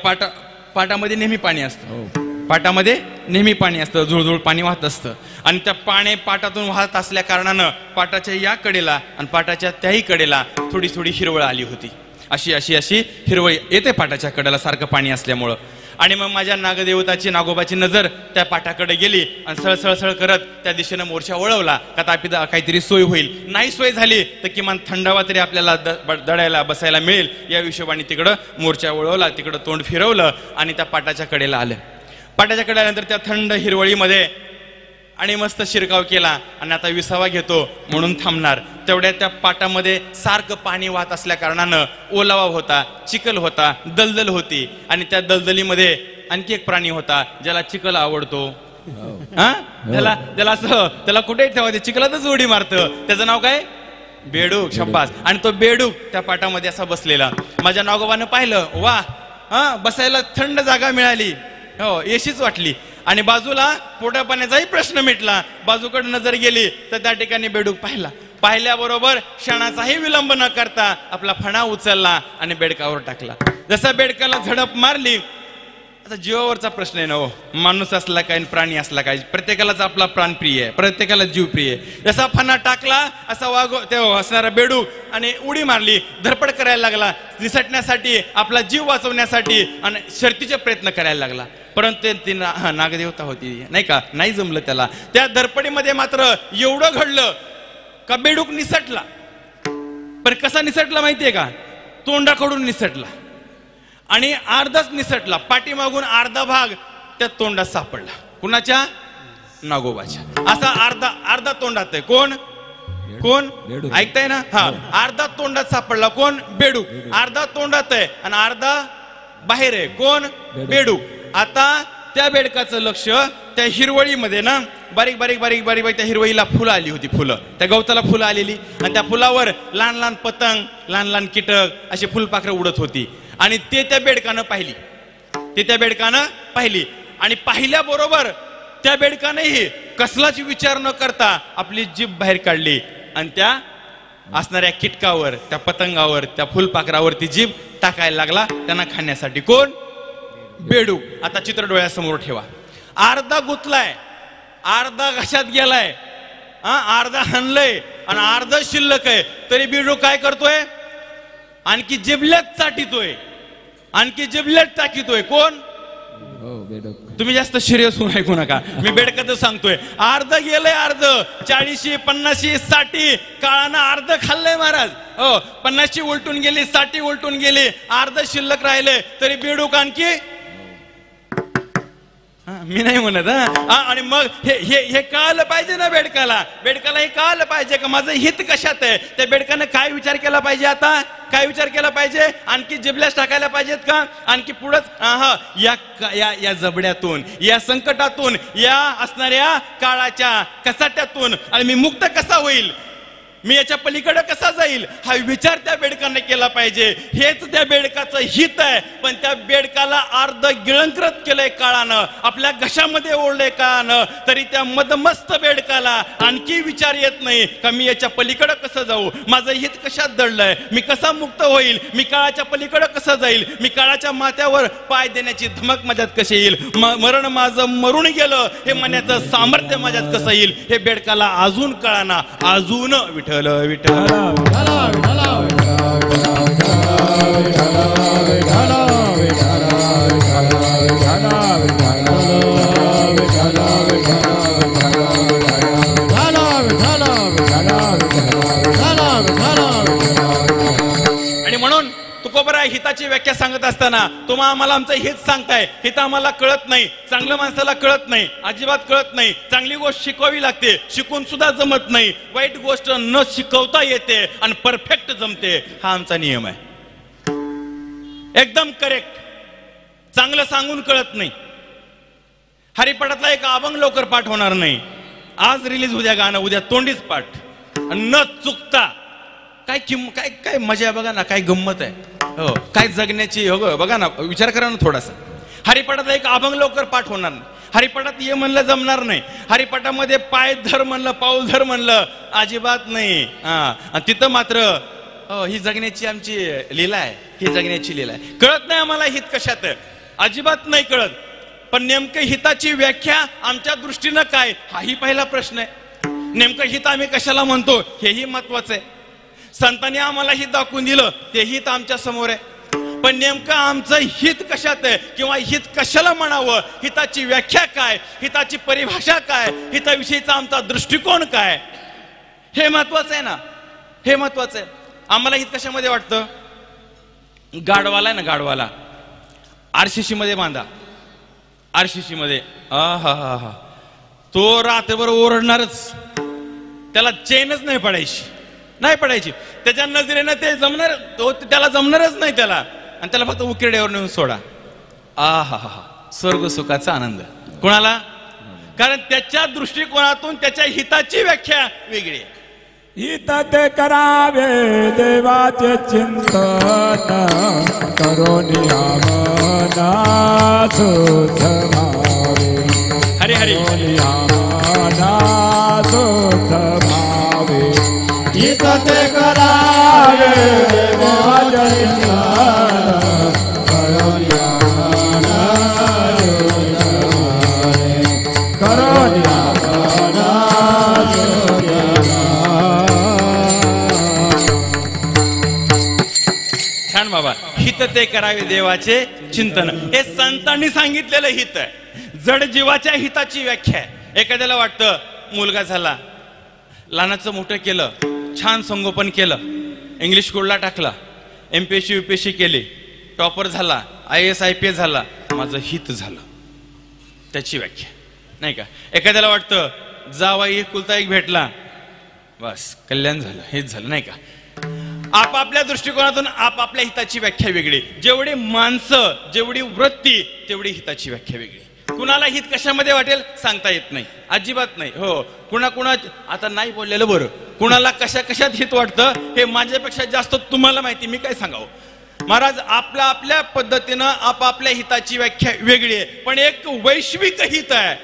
पाटामध्ये नेहमी पाणी असतं, पाटामध्ये नेहमी पाणी असतं, जुळजुळ पाणी वाहत असतं. आणि त्या पाणी पाटातून वाहत असल्या कारणानं पाटाच्या या कडेला आणि पाटाच्या त्याही कडेला थोडी थोडी हिरवळ आली होती. अशी अशी अशी हिरवळ येते पाटाच्या कडेला सारखं पाणी असल्यामुळं. आणि मग माझ्या नागदेवताची, नागोबाची नजर त्या पाटाकडे गेली आणि सळसळसळ करत त्या दिशेनं मोर्चा वळवला का तापिदा काहीतरी सोय होईल. नाही सोय झाली तर किमान थंडावा तरी आपल्याला दडायला बसायला मिळेल या हिशोबाने तिकडं मोर्चा वळवला, तिकडं तोंड फिरवलं आणि त्या पाटाच्या कडेला आलं. पाटाच्या कडेला आल्यानंतर त्या थंड हिरवळीमध्ये आणि मस्त शिरकाव केला आणि आता विसावा घेतो म्हणून थांबणार. तेवढ्या त्या पाटामध्ये सारखं पाणी वाहत असल्या कारणानं ओलावा होता, चिखल होता, दलदल होती आणि त्या दलदलीमध्ये आणखी एक प्राणी होता ज्याला चिखल आवडतो. हा त्याला असं त्याला कुठेही ठेवा चिखलातच उडी मारतं. त्याचं नाव काय? बेडूक. शब्बास. आणि तो बेडूक त्या पाटामध्ये असा बसलेला. माझ्या नागोबानं पाहिलं, वा बसायला थंड जागा मिळाली, हो एशीच वाटली. आणि बाजूला पोटा पाण्याचाही प्रश्न मिटला. बाजूकडे नजर गेली तर त्या ठिकाणी बेडूक पाहिल्याबरोबर क्षणाचाही विलंब न करता आपला फणा उचलला आणि बेडकावर टाकला. जसा बेडकाला झडप मारली, आता जीवावरचा प्रश्न आहे ना हो, माणूस असला काय प्राणी असला काय, प्रत्येकालाच आपला प्राण प्रिय आहे, प्रत्येकाला जीव प्रिय आहे. जसा फणा टाकला असा ते असणारा बेडूक आणि उडी मारली, धडपड करायला लागला निसटण्यासाठी, आपला जीव वाचवण्यासाठी आणि शर्तीचे प्रयत्न करायला लागला. परंतु ती नागदेवता होती नाही का, नाही जमलं त्याला. त्या धडपडीमध्ये मात्र एवढं घडलं का बेडूक निसटला. पण कसा निसटला माहितीये का? तोंडाकडून निसटला आणि अर्धाच निसटला. पाठीमागून अर्धा भाग त्या तोंडात सापडला. कुणाच्या? नागोबाच्या. असा अर्धा तोंडात आहे. कोण ऐकताय ना? हा, अर्धा तोंडात सापडला. कोण? बेडूक. अर्धा तोंडात आहे आणि अर्धा बाहेर आहे. कोण? बेडूक. आता त्या बेडकाचं लक्ष त्या हिरवळीमध्ये ना, बारीक बारीक बारीक बारीक बारीक त्या हिरवळीला फुलं आली होती. फुलं, त्या गवताला फुलं आलेली आणि त्या फुलावर लहान लहान पतंग, लहान लहान कीटक अशी फुलपाखरं उडत होती. आणि ते त्या बेडकानं पाहिली. आणि पाहिल्याबरोबर त्या बेडकानेही कसलाच विचार न करता आपली जीभ बाहेर काढली आणि त्या असणाऱ्या कीटकावर, त्या पतंगावर, त्या फुलपाखरावर ती जीभ टाकायला लागला त्यांना खाण्यासाठी. कोण? बेडूक. आता चित्र डोळ्यासमोर ठेवा. अर्धा गुतलाय, अर्धा घशात गेलाय, अर्धा हणलंय आणि अर्धा शिल्लक आहे. तरी बेडूक काय करतोय? आणखी जिबल्यात चाटितोय, आणखी जिबल्यात टाकीतोय. कोण? तुम्ही जास्त सिरियस होऊन ऐकू नका, मी बेडकाचं सांगतोय. अर्ध गेलंय, अर्ध 40, 50, 60 काळानं अर्ध खाल्लंय महाराज. हो, 50 उलटून गेली, 60 उलटून गेली, अर्ध शिल्लक राहिले. तरी बेडूक आणखी मी नाही म्हणत. आणि मग हे कळालं पाहिजे ना बेडकाला. बेडकाला हे कळालं पाहिजे का माझं हित कशात आहे. त्या बेडकानं काय विचार केला पाहिजे? आता काय विचार केला पाहिजे? आणखी जिबल्यास टाकायला पाहिजेत का? आणखी पुढंच या जबड्यातून, या संकटातून, या असणाऱ्या काळाच्या कसाट्यातून आणि मी मुक्त कसा होईल, मी याच्या पलीकडे कसा जाईल, हा विचार त्या बेडकाने केला पाहिजे. हेच त्या बेडकाचं हित आहे. पण त्या बेडकाला अर्ध गिळंकृत केलंय काळानं, आपल्या घशामध्ये ओढलंय काळानं. तरी त्या मदमस्त बेडकाला आणखी विचार येत नाही का मी याच्या पलीकडे कसं जाऊ, माझं हित कशात दडलंय, मी कसा मुक्त होईल, मी काळाच्या पलीकडे कसं जाईल, मी काळाच्या माथ्यावर पाय देण्याची धमक माझ्यात कशी येईल, मरण माझं मरून गेलं हे म्हणण्याचं सामर्थ्य माझ्यात कसं येईल, हे बेडकाला अजून कळाना. अजून विठ्ठल विठ्ठल आणि म्हणून तुकोबरा हिताची व्याख्या सांगत असताना तुम्हा आम्हाला आमचं हित सांगताय, हित आम्हाला कळत नाही, चांगलं माणसाला कळत नाही, अजिबात कळत नाही. चांगली गोष्ट शिकवावी लागते, शिकून सुद्धा जमत नाही. वाईट गोष्ट न शिकवता येते आणि परफेक्ट जमते. हा आमचा नियम आहे, एकदम करेक्ट. चांगलं सांगून कळत नाही. हरिपाठातला एक अभंग लवकर पाठ होणार नाही. आज रिलीज उद्या गाणं, उद्या तोंडीच पाठ, न चुकता. काय काय काय मजा बघा ना, काय गंमत आहे. हो, काय जगण्याची. हो बघा ना, विचार करा ना थोडासा. हरिपाठातला एक अभंग लवकर पाठ होणार नाही. हरिपाठात ये म्हणलं जमणार नाही. हरिपाठामध्ये पाय धर म्हणलं, पाऊल धर म्हणलं, अजिबात नाही. तिथं मात्र ही जगण्याची आमची लीला आहे, ही जगण्याची लीला आहे. कळत नाही आम्हाला हित कशात आहे, अजिबात नाही कळत. पण नेमकं हिताची व्याख्या आमच्या दृष्टीनं काय, हाही पहिला प्रश्न आहे. नेमकं हित आम्ही कशाला म्हणतो हेही महत्वाचं आहे. संतांनी आम्हाला हित दाखवून दिलं, ते हित आमच्या समोर आहे. पण नेमकं आमचं हित कशात आहे किंवा हित कशाला म्हणावं, हिताची व्याख्या काय, हिताची परिभाषा काय, हिताविषयीचा आमचा दृष्टिकोन काय, हे महत्वाचं आहे ना. हे महत्वाचं आहे. आम्हाला हित कशामध्ये वाटतं? गाढवाला आहे ना, गाढवाला आरसीसी मध्ये बांधा, आरसीसी मध्ये. हा तो रात्रभर ओरडणारच, त्याला चेनच नाही पडायची. त्याच्या नजरेनं ते जमणार, त्याला जमणारच नाही त्याला. आणि त्याला फक्त उकिरड्यावर नेऊन सोडा. आहा हा, स्वर्ग सुखाचा आनंद. कोणाला? कारण त्याच्या दृष्टिकोनातून त्याच्या हिताची व्याख्या वेगळी आहे. हित ते करावे देवाचे चिंतन, करोनी आमना सुध भावे. हरी हरी. आमना सुध भावे. हित ते करावे देवाचे चिंतन, करोनी आमना सुध भावे. करोनी आमना सुध छान बाबा. हित ते करावे देवाचे चिंतन, हे संतांनी सांगितलेलं हित आहे. जड जीवाच्या हिताची व्याख्या आहे. एखाद्याला वाटतं मुलगा झाला, लहानाचं मोठं केलं, छान संगोपन केलं, इंग्लिश स्कूलला टाकला, MPSC UPSC केली, टॉपर झाला, IAS IPS झाला, माझं हित झालं, त्याची व्याख्या नाही का. एखाद्याला वाटतं जावाई कुलता एक भेटला, बस कल्याण झालं, हेच झालं नाही का. आपापल्या दृष्टिकोनातून आपापल्या हिताची व्याख्या वेगळी. जेवढी माणसं, जेवढी वृत्ती, तेवढी हिताची व्याख्या वेगळी. कुणाला हित कशामध्ये वाटेल सांगता येत नाही, अजिबात नाही. हो, कुणा आता नाही बोललेलं बरं. कुणाला कशात हित वाटतं हे माझ्यापेक्षा जास्त तुम्हाला माहिती. मी काय सांगावं महाराज. आपल्या पद्धतीनं आपापल्या हिताची व्याख्या वेगळी आहे. पण एक वैश्विक हित आहे,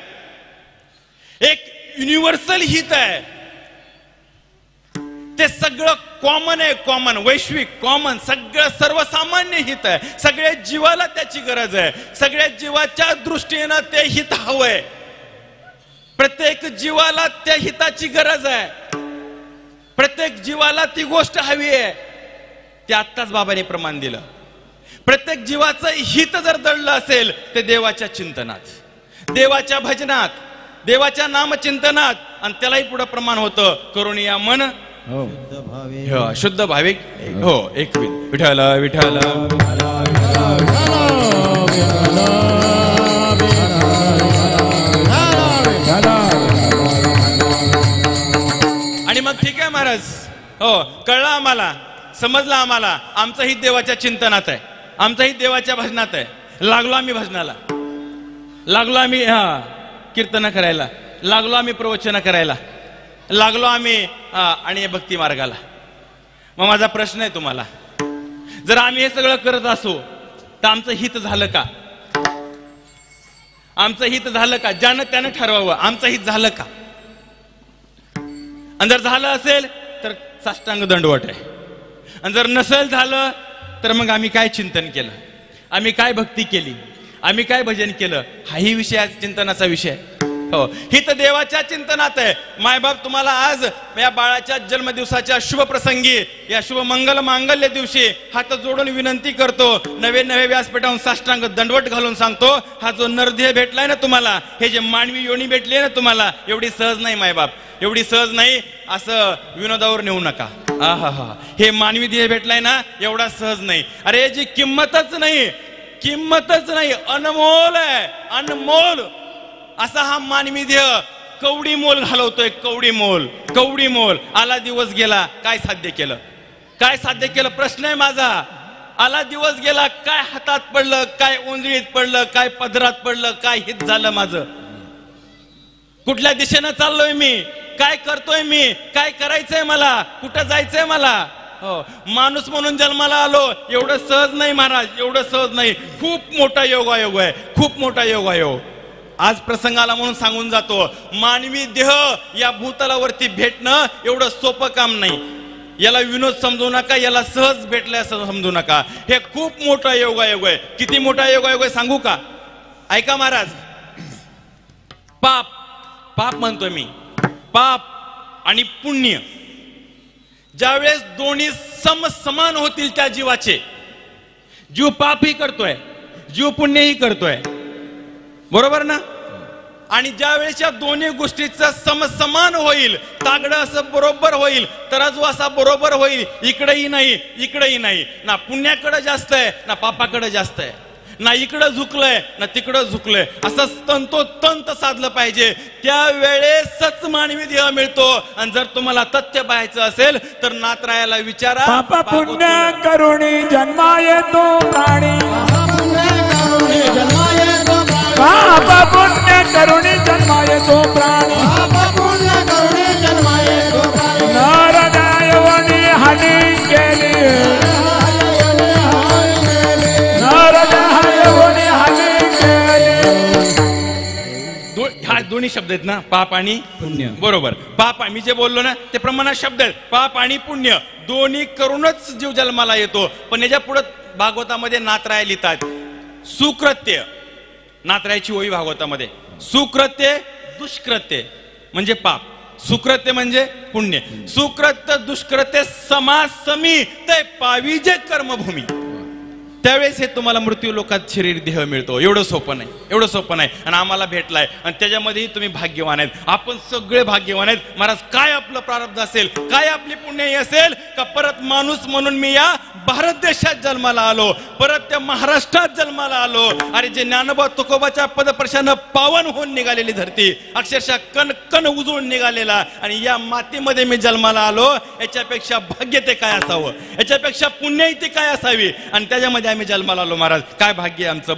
एक युनिव्हर्सल हित आहे. ते सगळं कॉमन आहे, कॉमन, वैश्विक, कॉमन, सगळं सर्वसामान्य हित आहे. सगळ्या जीवाला त्याची गरज आहे. सगळ्या जीवाच्या दृष्टीनं ते हित हवंय. प्रत्येक जीवाला त्या हिताची गरज आहे. प्रत्येक जीवाला ती गोष्ट हवी आहे. ते आत्ताच बाबाने प्रमाण दिलं. प्रत्येक जीवाचं हित जर दडलं असेल ते देवाच्या चिंतनात, देवाच्या भजनात, देवाच्या नामचिंतनात. आणि त्यालाही पुढे प्रमाण होतं करुणिया मन शुद्ध भाविक. हो, एक विठ्ठल विठ्ठल. आणि मग ठीक आहे महाराज, हो कळलं आम्हाला, समजलं आम्हाला. आमचं हित देवाच्या चिंतनात आहे, आमचं हित देवाच्या भजनात आहे. लागलो आम्ही भजनाला, लागलो आम्ही कीर्तन करायला, लागलो आम्ही प्रवचन करायला, लागलो आम्ही आणि भक्ती मार्गाला. मग माझा प्रश्न आहे तुम्हाला, जर आम्ही हे सगळं करत असो तर आमचं हित झालं का? आमचं हित झालं का? ज्यानं त्यानं ठरवावं, आमचं हित झालं का? आणि जर झालं असेल तर साष्टांग दंडवट आहे. आणि जर नसेल झालं तर मग आम्ही काय चिंतन केलं, आम्ही काय भक्ती केली, आम्ही काय भजन केलं, हाही विषय चिंतनाचा विषय. हो, हित देवाच्या चिंतनात आहे. मायबाप तुम्हाला आज या बाळाच्या जन्मदिवसाच्या शुभ प्रसंगी, या शुभ मंगल मांगल्य दिवशी हात जोडून विनंती करतो, नवे व्यासपीठावरून साष्टांग दंडवट घालून सांगतो, हा जो नरदेह भेटलाय ना तुम्हाला, हे जे मानवी योनी भेटली ना तुम्हाला, एवढी सहज नाही मायबाप, एवढी सहज नाही. असं विनोदावर नेऊ नका. हा, हे मानवी देह भेटलाय ना, एवढा सहज नाही. अरे याची किंमतच नाही, अनमोल आहे, अनमोल असा हा मानवी देह कवडी मोल घालवतोय, कवडी मोल. आला दिवस गेला, काय साध्य केलं? प्रश्न आहे माझा. आला दिवस गेला, काय हातात पडलं, काय ओंजळीत पडलं, काय पदरात पडलं, काय हित झालं माझं? कुठल्या दिशेनं चाललोय मी? काय करतोय मी? काय करायचंय मला? कुठं जायचंय मला? हो, माणूस म्हणून जन्माला आलो, एवढं सहज नाही महाराज, एवढं सहज नाही. खूप मोठा योगायोग आहे, खूप मोठा योगायोग. आज प्रसंगाला म्हणून सांगून जातो, मानवी देह या भूतलावरती भेटणं एवढं सोपं काम नाही. याला विनोद समजू नका, याला सहज भेटलं असं समजू नका. हे खूप मोठा योगायोग आहे. किती मोठा योगायोग आहे सांगू का? ऐका महाराज. पाप म्हणतोय मी, पाप आणि पुण्य ज्यावेळेस दोन्ही समान होतील त्या जीवाचे, जीव पापही करतोय, जीव पुण्यही करतोय, बरोबर ना? आणि ज्या वेळेस या दोन्ही गोष्टीचं समान होईल, तागडं असं बरोबर होईल, तराजू असा बरोबर होईल, इकडेही नाही, ना पुण्याकडे जास्त आहे ना पापाकडे जास्त आहे. ना इकडं झुकलंय ना तिकडं झुकलंय, असं तंतोतंत साधलं पाहिजे. त्यावेळेसच मानवी देह मिळतो. आणि जर तुम्हाला तथ्य पाहायचं असेल तर नाथरायाला विचारा. पाप पुण्य करुणी जन्मा येतो प्राणी, पाप पुण्य करुणी जन्मा येतो प्राणी, नरदायवणी हानी केली, नरदायवणी हानी केली. हा दोन्ही शब्द आहेत ना, पाप आणि पुण्य. बरोबर. पाप मी जे बोललो ना ते प्रमाणात शब्द आहेत. पाप आणि पुण्य दोन्ही करूनच जीव जन्माला येतो. पण याच्या पुढे भागवतामध्ये नाथराय लिहितात सुकृत्य. नाथरायाची ओळी भागवतामध्ये, सुकृत्य दुष्कृत्य म्हणजे पाप, सुकृत्य म्हणजे पुण्य. सुकृत्य दुष्कृत्य समासमी ते पावी जे कर्मभूमी. त्यावेळेस हे तुम्हाला मृत्यू लोकात शरीर देह मिळतो. एवढं सोपं नाही, एवढं सोपं नाही. आणि आम्हाला भेटलाय आणि त्याच्यामध्येही तुम्ही भाग्यवान आहेत. आपण सगळे भाग्यवान आहेत. महाराज काय आपलं प्रारब्ध असेल, काय आपली पुण्य असेल का परत माणूस म्हणून मी या भारत देशात जन्माला आलो, परत त्या महाराष्ट्रात जन्माला आलो. अरे जे ज्ञानोबा तुकोबाच्या पदस्पर्शानं पावन होऊन निघालेली धरती, अक्षरशः कण कण उजळून निघालेला, आणि या मातीमध्ये मी जन्माला आलो. याच्यापेक्षा भाग्य ते काय असावं, याच्यापेक्षा पुण्य ते काय असावी. आणि त्याच्यामध्ये आम्ही जन्माला आलो. महाराज काय भाग्य आमचं.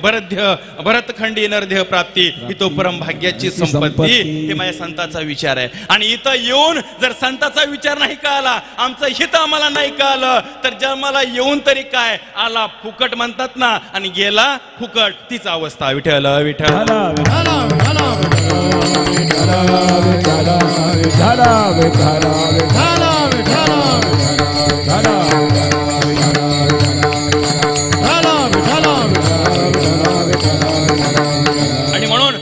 भरतखंडी नरदेह प्राप्ती ही तो परम भाग्याची संपत्ती. हे माझ्या संताचा विचार आहे. आणि इथं येऊन जर संताचा विचार नाही कळाला, आमचं हित आम्हाला नाही कळालं, तर जन्माला येऊन तरी काय, आला फुकट म्हणतात ना आणि गेला फुकट, तीच अवस्था. विठ्ठल विठ्ठल आणि म्हणून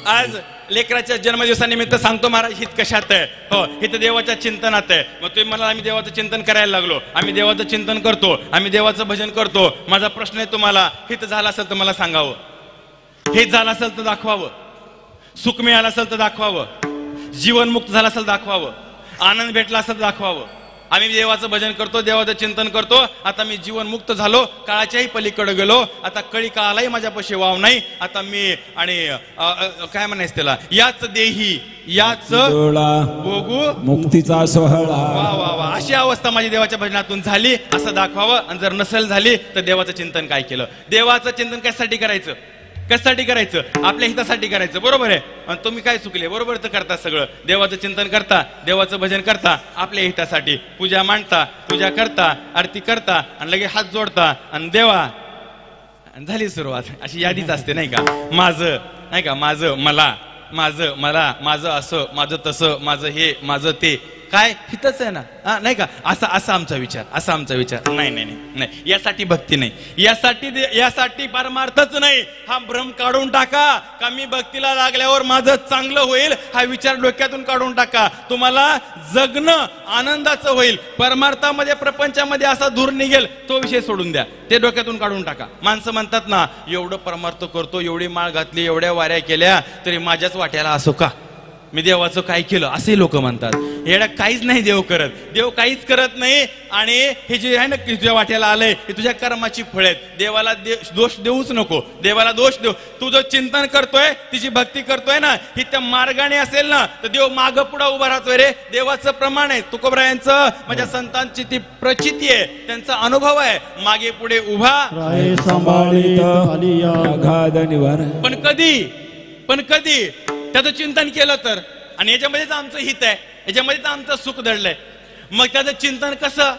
आज लेकराच्या जन्मदिवसानिमित्त सांगतो महाराज हित कशात आहे. हो, हित देवाच्या चिंतनात आहे. मग तुम्ही मला आम्ही देवाचं चिंतन करायला लागलो, आम्ही देवाचं चिंतन करतो, आम्ही देवाचं भजन करतो. माझा प्रश्न आहे तुम्हाला, हित झालं असेल तर मला सांगावं, हेच झालं असेल तर दाखवावं, सुख मिळालं असेल तर दाखवावं, जीवन मुक्त झालं असेल दाखवावं, आनंद भेटला असेल तर दाखवावं. आम्ही देवाचं भजन करतो, देवाचं चिंतन करतो. आता मी जीवन मुक्त झालो, काळाच्याही पलीकडे गेलो. आता कळी काळालाही माझ्यापाशी वाव नाही. आता मी आणि काय म्हणायचं त्याला, याच देही याच भोगू मुक्तीचा सोहळा. वा वा वा, अशी अवस्था माझी देवाच्या भजनातून झाली असं दाखवावं. आणि जर नसेल झाली तर देवाचं चिंतन काय केलं. देवाचं चिंतन कशासाठी करायचं, कशासाठी करायचं, आपल्या हितासाठी करायचं. बरोबर आहे. आणि तुम्ही काय चुकले, बरोबर तर करता सगळं. देवाचं चिंतन करता, देवाचं भजन करता, आपल्या हितासाठी पूजा मांडता, पूजा करता, आरती करता आणि लगेच हात जोडता आणि देवा झाली सुरुवात. अशी यादीच असते नाही का. माझं नाही का, माझं मला, माझं मला, माझं असं, माझं तसं, माझं हे, माझं ते, काय हितच आहे ना. नाही का, असा असा आमचा विचार, असा आमचा विचार. नाही नाही नाही, यासाठी भक्ती नाही, यासाठी परमार्थच नाही. हा भ्रम काढून टाका का मी भक्तीला लागल्यावर माझं चांगलं होईल, हा विचार डोक्यातून काढून टाका. तुम्हाला जगणं आनंदाचं होईल. परमार्थामध्ये प्रपंचामध्ये असा धूर निघेल तो विषय सोडून द्या, ते डोक्यातून काढून टाका. माणसं म्हणतात ना, एवढं परमार्थ करतो, एवढी माळ घातली, एवढ्या वाऱ्या केल्या, तरी माझ्याच वाट्याला असो का, मी देवाचं काय केलं, असे लोक म्हणतात. येड्या काहीच नाही देव करत, देव काहीच करत नाही. आणि हे जे आहे ना तुझ्या वाट्याला आलंय हे तुझ्या कर्माची फळ आहेत. देवाला दोष देऊच नको, देवाला दोष देऊ. तू जो चिंतन करतोय, तिची भक्ती करतोय ना, ही त्या मार्गाने असेल ना तर देव माग पुढे उभा राहतोय रे. देवाचं प्रमाण आहे. तुकोबरायांचं, माझ्या संतांची ती प्रचिती आहे, त्यांचा अनुभव आहे. मागे पुढे उभा पण कधी त्याचं चिंतन केलं तर. आणि याच्यामध्येच आमचं हित आहे, याच्यामध्येच आमचं सुख दडलंय. मग त्याचं चिंतन कसं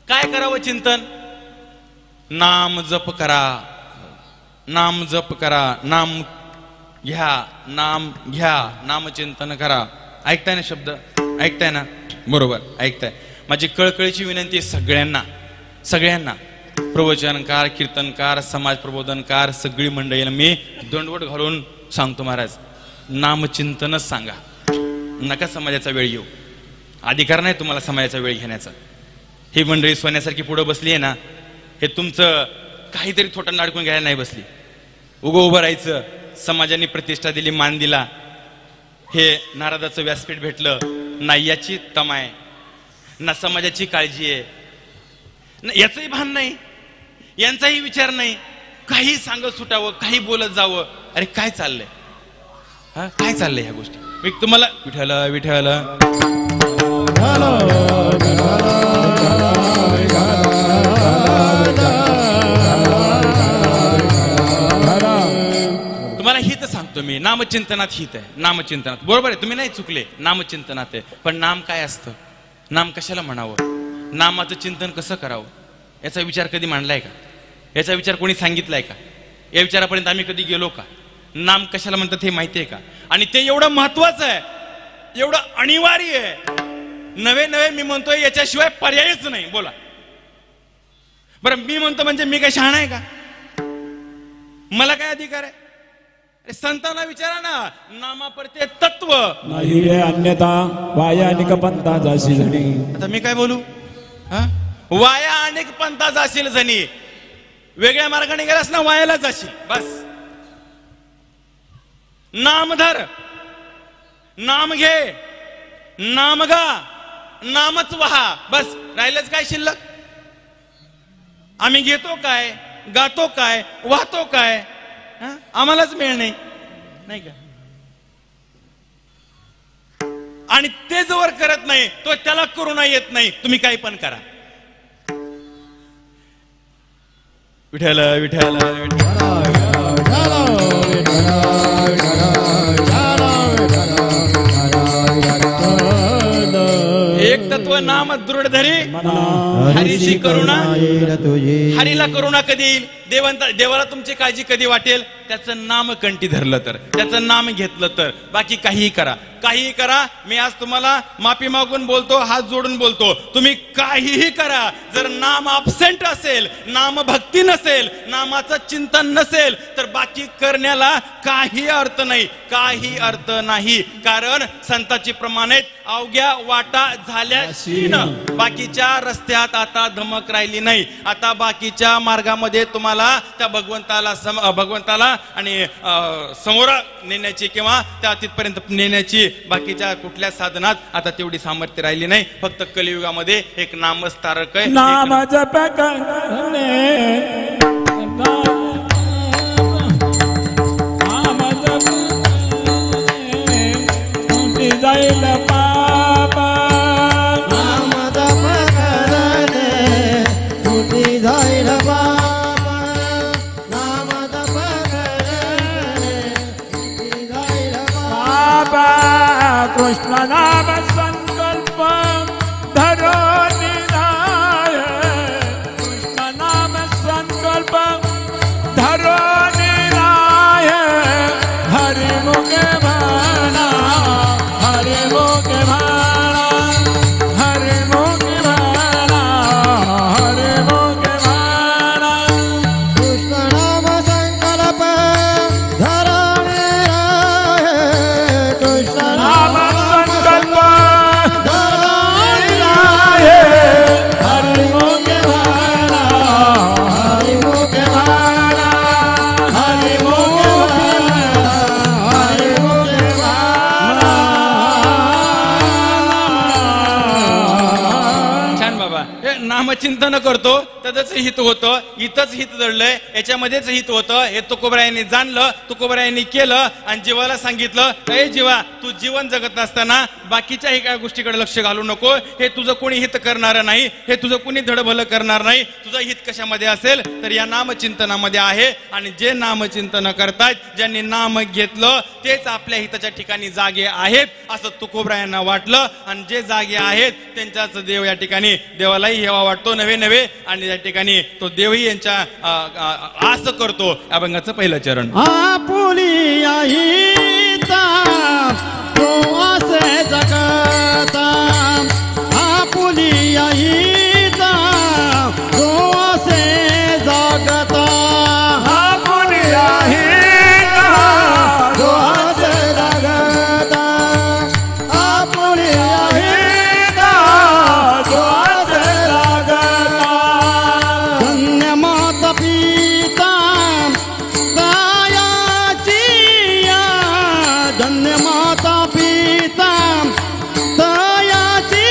काय करावं. चिंतन नाम जप करा, नाम जप करा, नाम घ्या, नाम घ्या, नाम चिंतन करा. ऐकताय ना शब्द, ऐकताय ना, बरोबर ऐकताय. माझी कळकळीची विनंती सगळ्यांना, सगळ्यांना, प्रवचनकार, कीर्तनकार, समाज प्रबोधनकार, सगळी मंडळीला मी दंडवट घालून सांगतो, महाराज नामचिंतनच सांगा. नका समाजाचा वेळ येऊ. अधिकार नाही तुम्हाला समाजाचा वेळ घेण्याचा. ही मंडळी सोन्यासारखी पुढे बसली आहे ना, हे तुमचं काहीतरी थोटं अडकून घ्यायला नाही बसली. उभं राहायचं. समाजाने प्रतिष्ठा दिली, मान दिला, हे नारदाचं व्यासपीठ भेटलं. ना याची तमाय, ना समाजाची काळजी आहे, याचंही भान नाही, यांचाही विचार नाही. काही सांगत सुटावं, काही बोलत जावं. अरे काय चाललंय, हा काय चाललंय ह्या गोष्टी. मी तुम्हाला विठ्ठल विठ्ठल तुम्हाला हित सांगतो मी. नामचिंतनात हित आहे, नामचिंतनात. बरोबर आहे, तुम्ही नाही चुकले, नामचिंतनात आहे. पण नाम काय असतं, नाम कशाला म्हणावं, नामाचं चिंतन कसं करावं, याचा विचार कधी मांडलाय का? याचा विचार कोणी सांगितलाय का? या विचारापर्यंत आम्ही कधी गेलो का? नाम कशाला म्हणतात हे माहिती आहे का? आणि ते एवढं महत्वाचं आहे, एवढं अनिवार्य आहे. नवे नवे मी म्हणतोय, याच्याशिवाय पर्यायच नाही. बोला बरं, मी म्हणतो म्हणजे मी काय शहाणा आहे का? मला काय अधिकार आहे? संतांना विचारा ना, नामापरते तत्व नाही रे अन्यथा वाया अनेक पंथा जाशी जणी. आता मी काय बोलू? वाया अनेक पंथा जाशील जणी. वेगळ्या मार्गाने गेलास ना वायाला जाशील. बस नाम धर, नाम घे, नाम गा, नामच वहा. बस राहिलंच काय शिल्लक? आम्ही घेतो काय, गातो काय, वाहतो काय? आम्हालाच मिळ नाही का? आणि ते जोवर करत नाही तो त्याला करुणा येत नाही. तुम्ही काही पण करा. विठ्ठल विठ्ठल एक तत्व नाम दृढ धरी हरीची करुणा. हरीला करुणा कधी येईल? देवाला तुमची काळजी कधी वाटेल? त्याचं नाम कंठी धरलं तर, त्याचं नाम घेतलं तर. बाकी काहीही करा, काहीही करा. मी आज तुम्हाला माफी मागून बोलतो, हात जोडून बोलतो, तुम्ही काहीही करा, जर नाम अब्सेंट असेल, नाम भक्ती नसेल, नामाचं चिंतन नसेल, तर बाकी करण्याला काही अर्थ नाही, काही अर्थ नाही. कारण संताची प्रमाणित अवघ्या वाटा झाल्या शीन. बाकीच्या रस्त्यात आता धमक राहिली नाही. आता बाकीच्या मार्गामध्ये तुम्हाला त्या भगवंताला आणि समोर नेण्याची किंवा त्या तिथपर्यंत नेण्याची बाकीच्या कुठल्या साधनात आता तेवढी सामर्थ्य राहिली नाही. फक्त कलियुगामध्ये एक नामच तारक आहे. नाम जप करणे, नाम जप करणे जाईल पाप. नाम जप करणे तुझी जाईल पाप. नाम जप करणे तुझी जाईल पाप. कृष्ण नाम संकल्प धरो निराय. कृष्ण नाम संकल्प धरो निराय. हरि मुख भाणा, हरि मुख भाणा, हरि मुख भाणा, हरि मुख भाणा. कृष्ण नाम संकल्प धरणे राहे. कृष्ण नाम संकल्प धरणे राहे. हरि मुख भाणा, हरि मुख भाणा, हरि मुख भाणा, हरि मुख छान बाबा. हे नामचिंतन करतो त्याच हित होतं, इथंच हित दडलंय, याच्यामध्येच हित होतं. हे तुकोबरायांनी जाणलं, तुकोबरायांनी केलं आणि जीवाला सांगितलं, हे जीवा, तू जीवन जगत असताना बाकीच्या एका गोष्टीकडे लक्ष घालू नको. हे तुझं कोणी हित करणार नाही, हे तुझं कोणी धडभलं करणार नाही. तुझं हित कशामध्ये असेल तर या नामचिंतनामध्ये आहे. आणि जे नामचिंतन करतायत, ज्यांनी नाम घेतलं, तेच आपल्या हिताच्या ठिकाणी जागे आहेत असं तुकोबरायांना वाटलं. आणि जे जागे आहेत त्यांच्याच देव या ठिकाणी, देवालाही हेवा वाटतो नवे नवे. आणि या ठिकाणी तो देवही यांच्या आस करतो. अभंगाचं पहिलं चरण. आपुलिया हिता तो असे जगता. आपुलिया हिता तो असे जगता. आपुलिया हिता तो असे जगता. आपुलिया हिता तो असे जगता. धन्य माता पिता दयाची. धन्य माता पिता दयाची.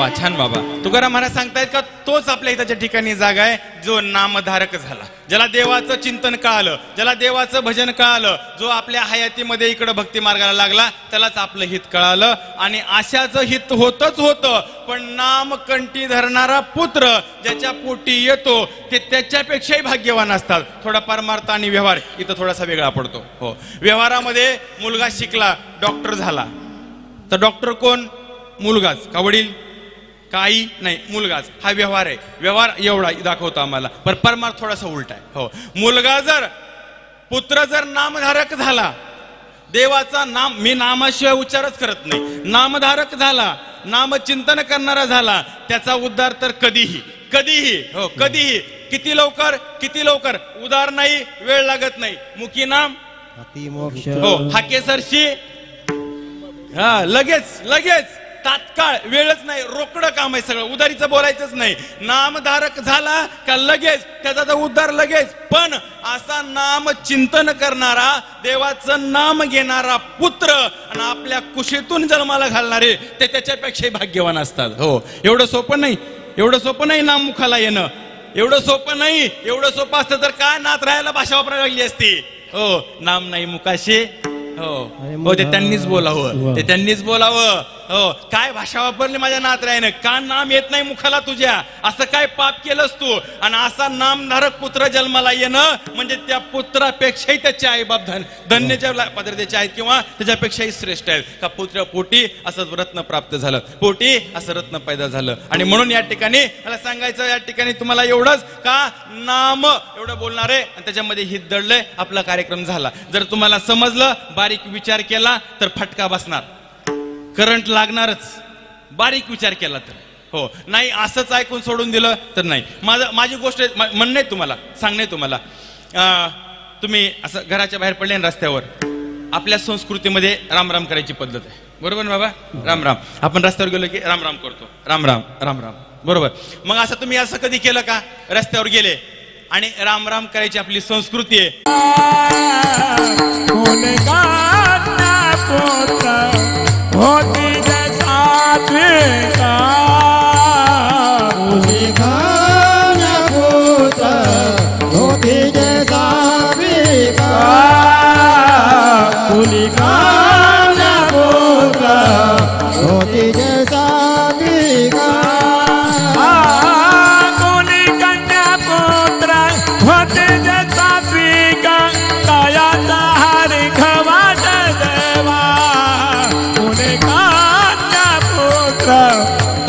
वा छान बाबा. तुकाराम महाराज सांगतायत का तोच आपल्या हिताच्या ठिकाणी जागा आहे जो नामधारक झाला, ज्याला देवाचं चिंतन कळालं, ज्याला देवाचं भजन कळालं, जो आपल्या हयातीमध्ये इकडं भक्ती मार्गाला लागला त्यालाच आपलं हित कळालं. आणि आशाचं हित होतच होतं, पण नामकंठी धरणारा पुत्र ज्याच्या पोटी येतो ते त्याच्यापेक्षाही भाग्यवान असतात. थोडा परमार्थ आणि व्यवहार इथं थोडासा वेगळा पडतो. हो, व्यवहारामध्ये मुलगा शिकला, डॉक्टर झाला, तर डॉक्टर कोण? मुलगाच का वडील? काही नाही, मुलगाच. हा व्यवहार आहे. व्यवहार एवढा दाखवतो आम्हाला, पण परमार्थ थोडासा उलटा आहे. हो, मुलगा जर पुत्र जर नामधारक झाला, देवाचा नाम, मी नामाशिवाय उच्चारच करत नाही, नामधारक झाला, नामचिंतन करणारा झाला, त्याचा उद्धार तर कधीही कधीही हो कधीही. किती लवकर? किती लवकर? उद्धार नाही, वेळ लागत नाही. मुखी नाम हो, हाकेसरशी हा लगेच लगेच, तात्काळ, वेळच नाही, रोकडं काम आहे सगळं. उदारीचं बोलायचंच नाही. नामधारक झाला का लगेच त्याचा तर उद्धार लगेच. पण असा नाम चिंतन करणारा, देवाचं नाम घेणारा पुत्र आणि आपल्या कुशीतून जन्माला घालणारे ते त्याच्यापेक्षाही भाग्यवान असतात. हो, एवढं सोपं नाही, एवढं सोपं नाही नाम मुखाला येणं, एवढं सोपं नाही. एवढं सोपं असतं तर काय नात राहायला भाषा वापरायला लागली असती. हो, नाम नाही मुखाशी. हो हो, ते त्यांनीच बोलावं, ते त्यांनीच बोलावं. हो, काय भाषा वापरली माझ्या नातरायनं, का नाम येत नाही मुखाला तुझ्या, असं काय पाप केलंस तू? आणि असा नामधारक पुत्र जन्माला येणं म्हणजे त्या पुत्रापेक्षाही त्याचे आई बाप धन्यच्या पद्धतीचे आहेत किंवा त्याच्यापेक्षाही श्रेष्ठ आहेत. का पुत्र पोटी असं रत्न प्राप्त झालं, पोटी असं रत्न पैदा झालं. आणि म्हणून या ठिकाणी मला सांगायचं, या ठिकाणी तुम्हाला एवढंच का नाम एवढं बोलणार आहे आणि त्याच्यामध्ये हित दडलंय, आपला कार्यक्रम झाला. जर तुम्हाला समजलं, बारीक विचार केला तर फटका बसणार, करंट लागणारच. बारीक विचार केला तर. हो, नाही असंच ऐकून सोडून दिलं तर नाही. माझी गोष्ट म्हणणे तुम्हाला, सांगणे तुम्हाला, तुम्ही असं घराच्या बाहेर पडले ना रस्त्यावर, आपल्या संस्कृतीमध्ये रामराम करायची पद्धत आहे, बरोबर ना बाबा? रामराम. आपण रस्त्यावर गेलो की रामराम करतो, रामराम रामराम, बरोबर. मग असं तुम्ही असं कधी केलं का? रस्त्यावर गेले आणि रामराम करायची आपली संस्कृती आहे. होती जैसा बेटा, होती जैसा बेटा, होती जैसा बेटा, कोणी कन्या पुत्र होते जैसा बेटा, कायाचा हरी खवाट देवा. कोणी कन्या पुत्र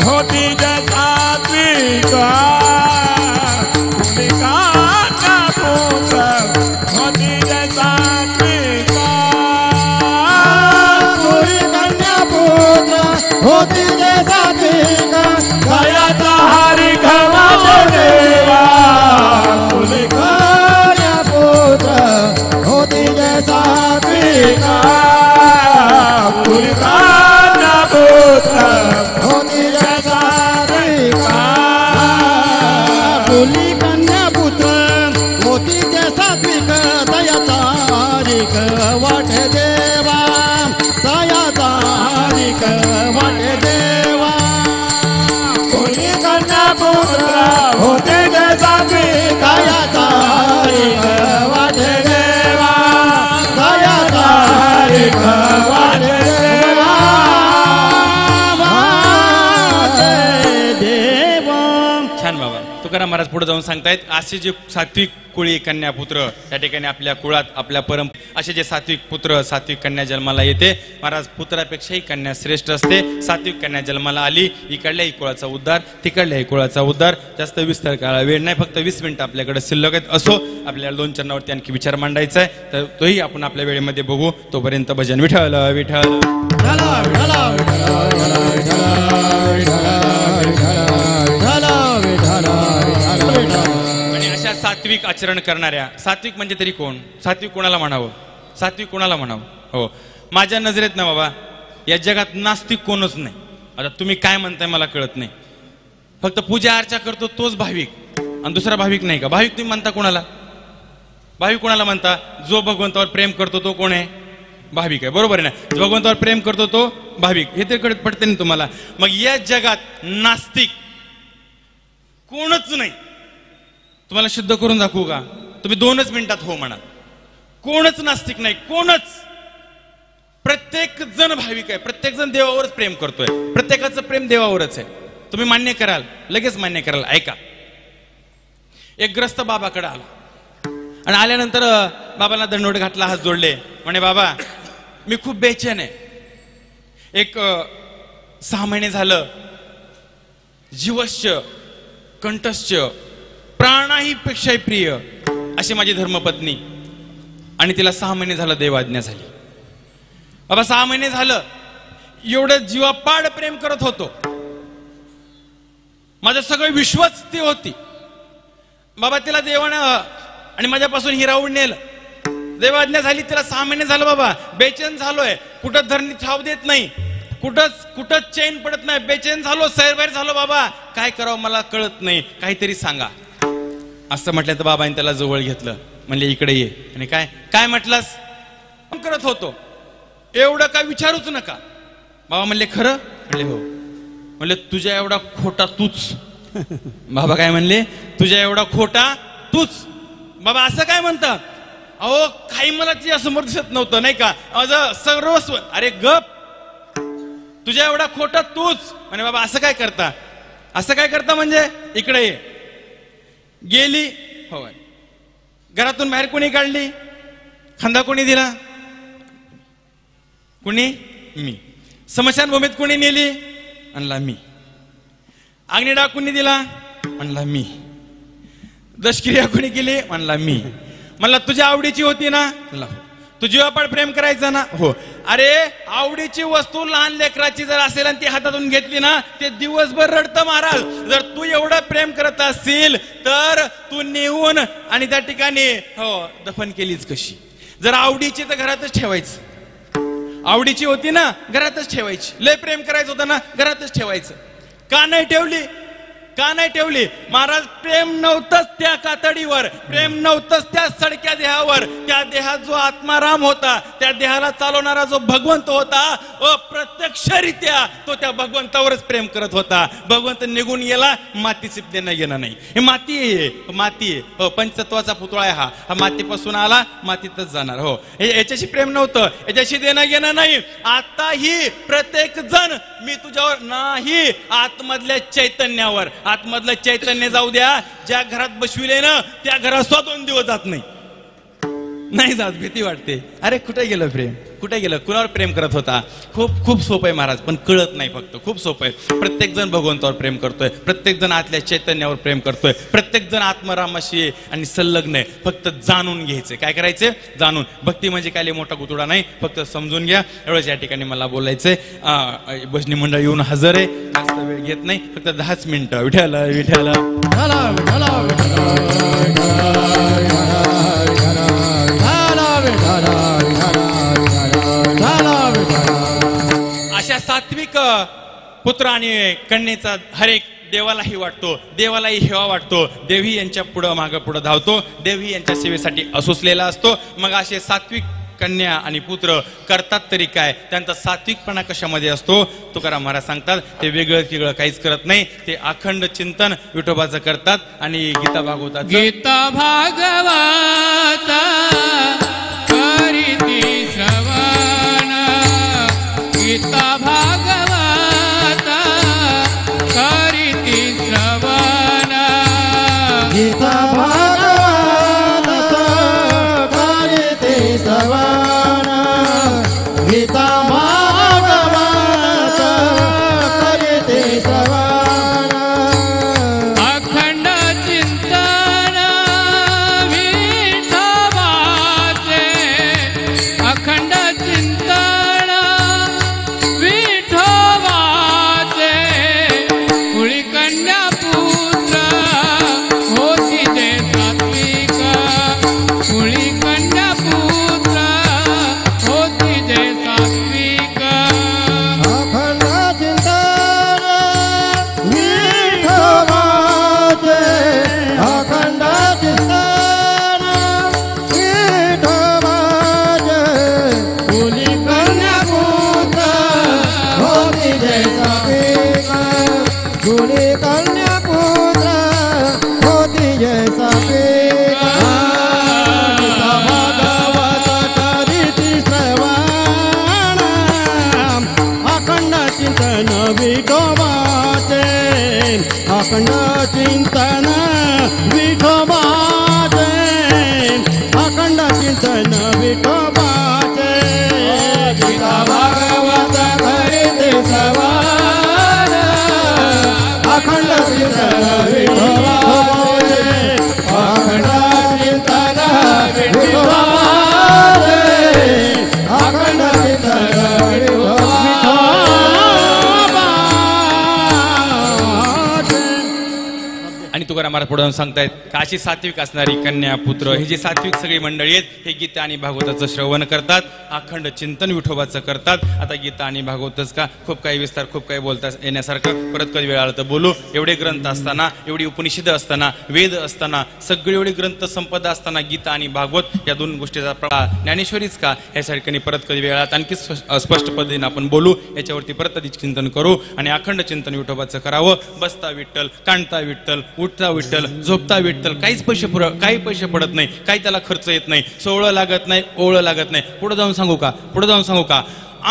होती जैसा बेटा, कोणी कन्या पुत्र होती जैसा बेटा. कोणी कन्या पुत्र होती जैसा बेटा, कायाचा हरी खवाट देवा. कोणी कन्या पुत्र होती जैसा बेटा, कोणी कन्या पुत्र होती जैसा बेटा, कोणी कन्या पुत्र होती जैसा बेटा. दया तारीख वाट देवा, दया तारीख वाट देवा, कोणी कन्या पुत्र होते जैसा बेटा, दया तारीख वाट देवा, दया तारीख वाट देवा, वाट देवा. छान बाबा. तुकाराम महाराज पुढे जाऊन सांगतायत, असे जे सात्विक कुळी कन्या पुत्र त्या ठिकाणी आपल्या कुळात, आपल्या असे जे सात्विक पुत्र, सात्विक कन्या जन्माला येते. महाराज, पुत्रापेक्षाही कन्या श्रेष्ठ असते. सात्विक कन्या जन्माला आली, इकडल्याही कुळाचा उद्धार, तिकडल्याही कुळाचा उद्धार. जास्त विस्तार करायला वेळ नाही, फक्त 20 मिनिटं आपल्याकडे शिल्लक आहेत. असो, आपल्याला 2 चरणावरती आणखी विचार मांडायचा आहे, तर तोही आपण आपल्या वेळेमध्ये बघू. तोपर्यंत भजन विठ्ठल विठ्ठल. आणि अशा सात्विक आचरण करणाऱ्या, सात्विक म्हणजे तरी कोण? सात्विक कोणाला म्हणावं? सात्विक कोणाला म्हणावं? हो, माझ्या नजरेत ना बाबा, या जगात नास्तिक कोणच नाही. आता तुम्ही काय म्हणताय मला कळत नाही. फक्त पूजा अर्चा करतो तोच भाविक, आणि दुसरा भाविक नाही का? भाविक तुम्ही म्हणता कोणाला? भाविक कोणाला म्हणता? जो भगवंतावर प्रेम करतो तो कोण आहे? भाविक आहे, बरोबर आहे ना? भगवंतावर प्रेम करतो तो भाविक, हे तर कळत पडते ना तुम्हाला. मग या जगात नास्तिक कोणच नाही. तुम्हाला शुद्ध करून दाखवू का? तुम्ही 2च मिनिटात हो म्हणा. कोणच नास्तिक नाही, कोणच. प्रत्येक जण भाविक आहे, प्रत्येक जण देवावरच प्रेम करतोय, प्रत्येकाचं प्रेम देवावरच आहे. तुम्ही मान्य कराल, लगेच मान्य कराल. ऐका, एक ग्रस्त बाबाकडे आला आणि आल्यानंतर बाबाला दंडवत घातला, हात जोडले, म्हणे बाबा मी खूप बेचैन आहे. एक 6 महिने झालं जीवश्च कंठश्च प्राणाही पेक्षाही प्रिय अशी माझी धर्मपत्नी, आणि तिला 6 महिने झालं देवाज्ञा झाली. बाबा 6 महिने झालं एवढं जीवापाड प्रेम करत होतो, माझं सगळं विश्वच ती होती. बाबा तिला देवानं आणि माझ्यापासून हिरावून नेलं, देवाज्ञा झाली, तिला 6 महिने झालं बाबा, बेचैन झालोय, कुठं धरणी ठाव देत नाही, कुठंच चैन पडत नाही, बेचैन झालो, सैरबाहेर झालो. बाबा काय करावं मला कळत नाही, काहीतरी सांगा. असं म्हटलं तर बाबांनी त्याला जवळ घेतलं, म्हणले इकडे ये. आणि काय काय म्हटलंस? करत होतो, एवढं काय विचारूच नका. बाबा म्हणले खरं? म्हणले हो. म्हणले तुझ्या एवढा खोटा तूच. बाबा काय म्हणले? तुझ्या एवढा खोटा तूच. बाबा असं काय म्हणता? अहो काही मला तुझ्या समोर दिसत नव्हतं नाही का, माझं सर्वस्व. अरे गप, तुझ्या एवढा खोटा तूच. म्हणे बाबा असं काय करता? असं काय करता म्हणजे? इकडे ये. गेली, हो. घरातून बाहेर कोणी काढली? खांदा कोणी दिला? कोणी? मी. स्मशानभूमीत कोणी नेली? आणला मी. अग्निडाग कोणी दिला? म्हणला मी. दशक्रिया कोणी केली? म्हणला मी. म्हणला तुझ्या आवडीची होती ना? म्हणला हो. तू जीवापाड प्रेम करायचा ना? हो. अरे आवडीची वस्तू लहान लेकराची जर असेल आणि ती हातातून घेतली ना, ते दिवसभर रडतं महाराज. जर तू एवढं प्रेम करत असशील तर तू नेऊन आणि त्या ठिकाणी हो दफन केलीच कशी? जर आवडीची तर घरातच ठेवायचं. आवडीची होती ना, घरातच ठेवायची. लय प्रेम करायचं होतं ना, घरातच ठेवायचं. का नाही ठेवली? का नाही ठेवली? महाराज प्ररेम नव्हतंच त्या कातडीवर, प्रेम नव्हतंच त्या सडक्या देहावर. त्या देहात जो आत्माराम होता, त्या देहाला चालवणारा जो भगवंत होता, अप्रत्यक्षरित्या तो त्या भगवंतावरच प्रेम करत होता. भगवंत निघून गेला, मातीची देणं घेणं नाही. हे माती आहे, माती आहे. पंचतत्वाचा पुतळा आहे हा. हा मातीपासून आला, मातीतच जाणार. हो, याच्याशी प्रेम नव्हतं, याच्याशी देणं घेणं नाही. आताही प्रत्येक जण मी तुझ्यावर नाही, आतमधल्या चैतन्यावर. आतमधलं चैतन्य जाऊ द्या. ज्या घरात बसविले ना, त्या घरात 2 दिवस जात नाही जात. भीती वाटते. अरे कुठे गेलं प्रेम? कुठे गेलं? कुणावर प्रेम करत होता? खूप सोपं आहे महाराज, पण कळत नाही. फक्त खूप सोपं आहे. प्रत्येक जण भगवंतावर प्रेम करतोय, प्रत्येक जण आतल्या चैतन्यावर प्रेम करतोय, प्रत्येक जण आत्मरामाशी आहे आणि संलग्न आहे. फक्त जाणून घ्यायचे. काय करायचे? जाणून. भक्ती म्हणजे काय मोठा गुतुडा नाही, फक्त समजून घ्या. एवढंच या ठिकाणी मला बोलायचंय. भजनी मंडळ येऊन हजर आहे, जास्त वेळ घेत नाही, फक्त 10च मिनिटं. विठ्ठला विठ्ठला अशा सात्विक पुत्र आणि कन्येचा हरेक देवालाही वाटतो, देवालाही हेवा वाटतो. देवही यांच्या पुढं मागं पुढं धावतो, देवही यांच्या सेवेसाठी असोसलेला असतो. मग असे सात्विक कन्या आणि पुत्र करतात तरी काय? त्यांचा सात्विकपणा कशामध्ये असतो? तुकाराम महाराज सांगतात, ते वेगळं वेगळं काहीच करत नाही. ते अखंड चिंतन विठोबाचं करतात. आणि गीता भागवतात, गीता भागवत करीती श्रवण, गीता भागवत करीती श्रवण, गीता भागवत करीती श्रवण, गीता भागवत करीती श्रवण, अखंड चिंतन विठोबा अखंड चिंतन विठोबाचे अखंड चिंतन विठोबाचे गीता भागवत करीते सवार अखंड चिंतन विठोबाचे अखंड चिंतन विठोबाचे अखंड चिंतन आणि तुकाराम महाराज पुढे सांगतायत का अशी सात्विक असणारी कन्या पुत्र ही जी सात्विक सगळी मंडळी आहेत हे गीता आणि भागवताचं श्रवण करतात अखंड चिंतन विठोबाचं करतात. आता गीता आणि भागवतच का खूप काही विस्तार खूप काही बोलता येण्यासारखं परत कधी वेळ आला तर बोलू. एवढे ग्रंथ असताना एवढी उपनिषद असताना वेद असताना सगळे एवढी ग्रंथ संपदा असताना गीता आणि भागवत या दोन गोष्टीचा ज्ञानेश्वरीच का ह्यासारखी परत कधी वेळ आला आणखी स्पष्ट पद्धतीने आपण बोलू. याच्यावरती परत अधिक चिंतन करू आणि अखंड चिंतन विठोबाचं करावं. बसता विठ्ठल कांडता विठ्ठल उठता विठ्ठल झोपता विठ्ठल काही पैसे पडत नाही काही त्याला खर्च येत नाही सोहळं लागत नाही ओळं लागत नाही. पुढे जाऊन सांगू का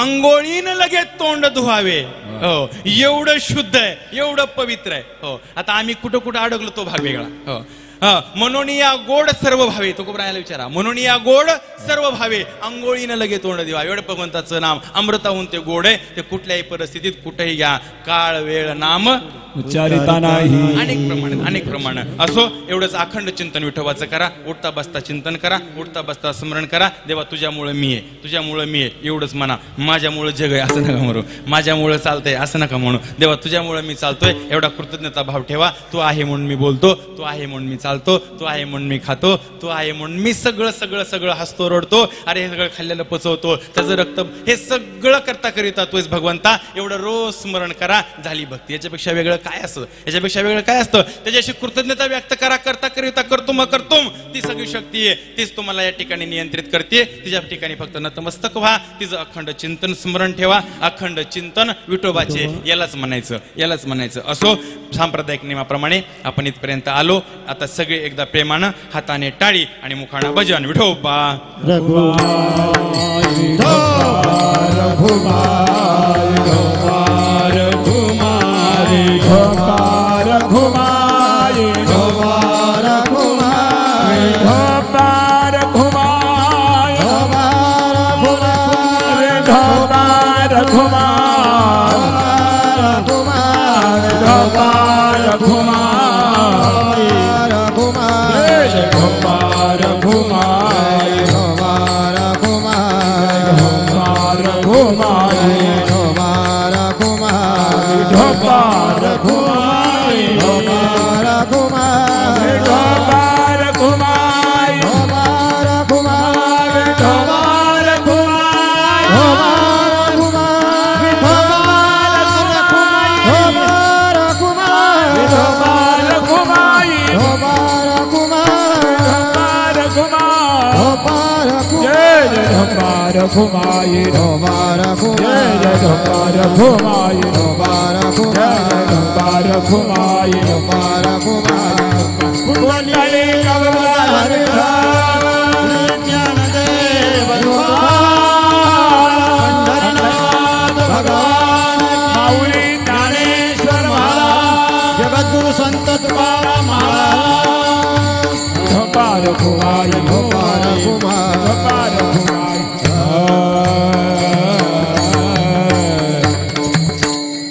अंघोळीनं लगेच तोंड धुवावे हो एवढं शुद्ध आहे एवढं पवित्र आहे हो. आता आम्ही कुठं अडकलो तो भाग वेगळा हो. म्हणून या गोड सर्व भावे तो कोपरायला विचारा म्हणून या गोड सर्व भावे अंघोळीनं लगे तोंड दिवा. एवढं भगवंताचं नाम अमृताहून ते गोड आहे ते कुठल्याही परिस्थितीत कुठेही घ्या काळ वेळ नाम उच्चारिता नाही. अनेक प्रमाण असो एवढंच अखंड चिंतन विठोबाचं करा. उठता बसता चिंतन करा उठता बसता स्मरण करा. देवा तुझ्यामुळे मी आहे एवढंच म्हणा. माझ्यामुळे जग आहे असं नका म्हणू माझ्यामुळे चालतंय असं नका म्हणू. देवा तुझ्यामुळे मी चालतोय एवढा कृतज्ञता भाव ठेवा. तू आहे म्हणून मी बोलतो तू आहे म्हणून मी चालतो तू आहे म्हणून मी खातो तू आहे म्हणून मी सगळं हसतो रडतो. अरे हे सगळं खाल्लेलं पचवतो त्याचं रक्त हे सगळं करता करिता तूच भगवंता एवढं रोज स्मरण करा. झाली भक्ती. याच्यापेक्षा वेगळं काय असतं त्याच्याशी कृतज्ञता व्यक्त करा. करता करिता करतो ती सगळी शक्ती आहे तीच तुम्हाला या ठिकाणी नियंत्रित करते. तिच्या ठिकाणी फक्त नतमस्तक व्हा. तिचं अखंड चिंतन स्मरण ठेवा. अखंड चिंतन विठोबाचे यालाच म्हणायचं. असो सांप्रदायिक नियमाप्रमाणे आपण इथपर्यंत आलो. आता सगळे एकदा प्रेमानं हाताने टाळी आणि मुखानं भजन विठोबा घुमाई ढोबार घुमाई जगद्गुरु संत तुकाराम महाराज ढोबार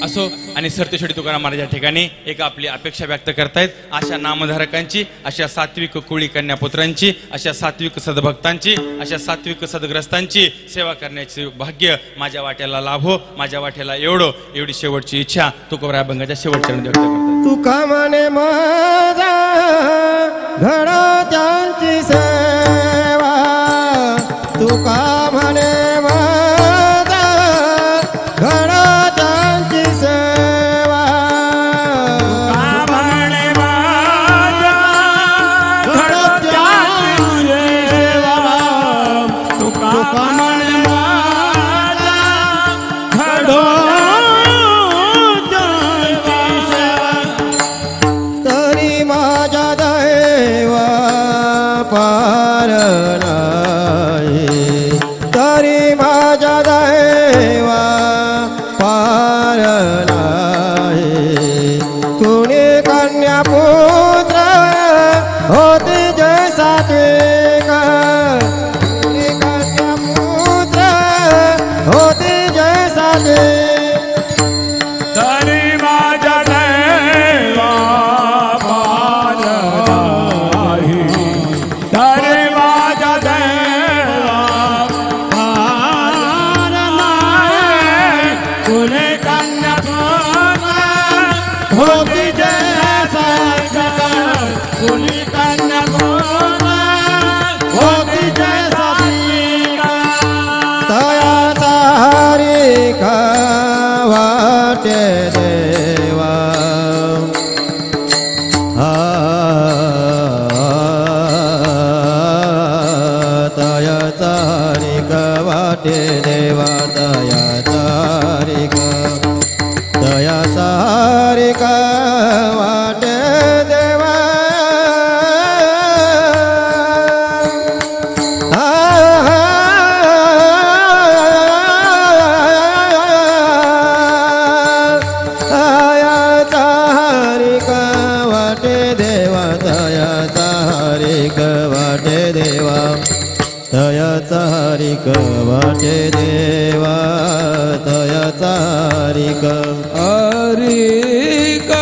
असो. आणि सरतेश्वरी तुकाराम महाराज या ठिकाणी एक आपली अपेक्षा व्यक्त करतायत. अशा नामधारकांची अशा सात्विक कुळी कन्यापुत्रांची अशा सात्विक सद्भक्तांची अशा सात्विक सद्ग्रस्तांची सेवा करण्याचे भाग्य माझ्या वाट्याला लाभो. माझ्या वाट्याला एवढी शेवटची इच्छा तुकोबराय अभंगाच्या शेवटच्या व्यक्त करतात. तुका म्हणे माझा घडा त्यांची सेवा तुका म्हणे माझा घडा त्यांची सेवा म्हणे माझा घडा त्यांची सेवा तुका म्हणे माझा घडो तरी माझ्या दैवा होती जैसा फुली कन्या गोरा होती जैसा तया तारिक वाटे देवा तया तारिक वाटे देवा तया तारिक वाटे देवा तयाचा हरिक वाटे देवा तयाचा हरिक हरिक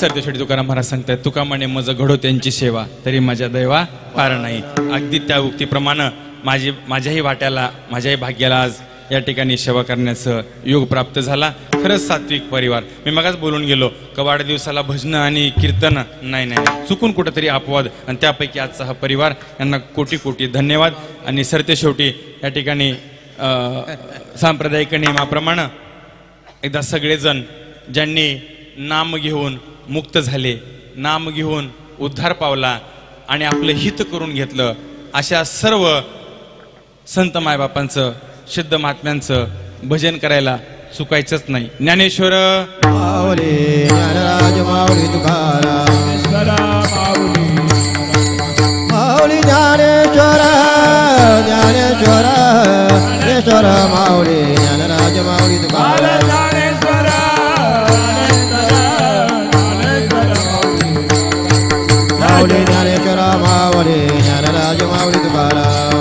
सरदेशेठी तुकाराम महाराज सांगतायत तुका म्हणे मज घडो त्यांची सेवा तरी माझ्या दैवा पार नाही. अगदी त्या उक्तीप्रमाणे माझ्याही वाट्याला माझ्याही भाग्याला आज या ठिकाणी सेवा करण्याचं योग प्राप्त झाला. खरंच सात्विक परिवार. मी मगाच बोलून गेलो का वाढदिवसाला भजनं आणि कीर्तन नाही चुकून कुठंतरी अपवाद आणि त्यापैकी आजचा हा परिवार यांना कोटी कोटी धन्यवाद. आणि सरते शेवटी या ठिकाणी सांप्रदायिक नियमाप्रमाणे एकदा सगळेजण ज्यांनी नाम घेऊन मुक्त झाले, नाम घेऊन उद्धार पावला आणि आपलं हित करून घेतलं अशा सर्व संत मायबापांचं सिद्ध महात्म्यांचं भजन करायला चुकायचंच नाही. ज्ञानेश्वर माऊली ज्ञानराज माऊली तुकाराम माऊली ज्ञानेश्वर ज्ञानेश्वर ज्ञानेश्वर माऊली ज्ञानराज माऊली तुकाराम माऊली ज्ञानेश्वर माऊली ज्ञानराज माऊली तुकाराम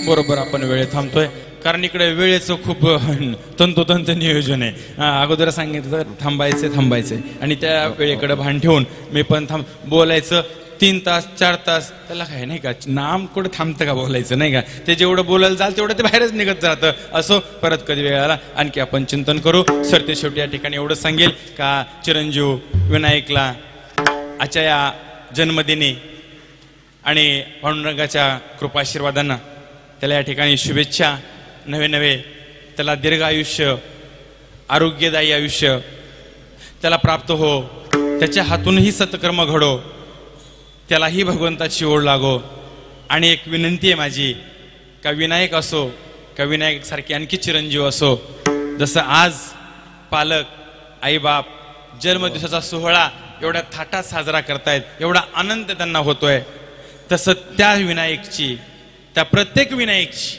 बरोबर आपण वेळेत थांबतोय कारण इकडे वेळेचं खूप तंतोतंत नियोजन आहे. अगोदर सांगितलं थांबायचे आणि त्या वेळेकडे भान ठेवून मी पण बोलायचं 3 तास 4 तास त्याला काय नाही का नाम कुठं थांबतं का बोलायचं नाही का. ते जेवढं बोलायला जाल तेवढं ते बाहेरच निघत राहतं. असो परत कधी वेळ आला आणखी आपण चिंतन करू. सरते शेवटी या ठिकाणी एवढं सांगेल का चिरंजीव विनायकला आजच्या या जन्मदिनी आणि पांडुरंगाच्या कृपाशीर्वादांना त्याला या ठिकाणी शुभेच्छा. नवे नवे त्याला दीर्घ आयुष्य, आरोग्यदायी आयुष्य त्याला प्राप्त हो. त्याच्या हातूनही सत्कर्म घडो, त्यालाही भगवंताची ओढ लागो. आणि एक विनंती आहे माझी, का विनायक असो का विनायक सारखे आणखी चिरंजीव असो, जसं आज पालक आईबाप जन्मदिवसाचा सोहळा एवढ्या थाटात साजरा करतायत, एवढा आनंद त्यांना होतोय, तसं त्या विनायकची, त्या प्रत्येक विनायकची,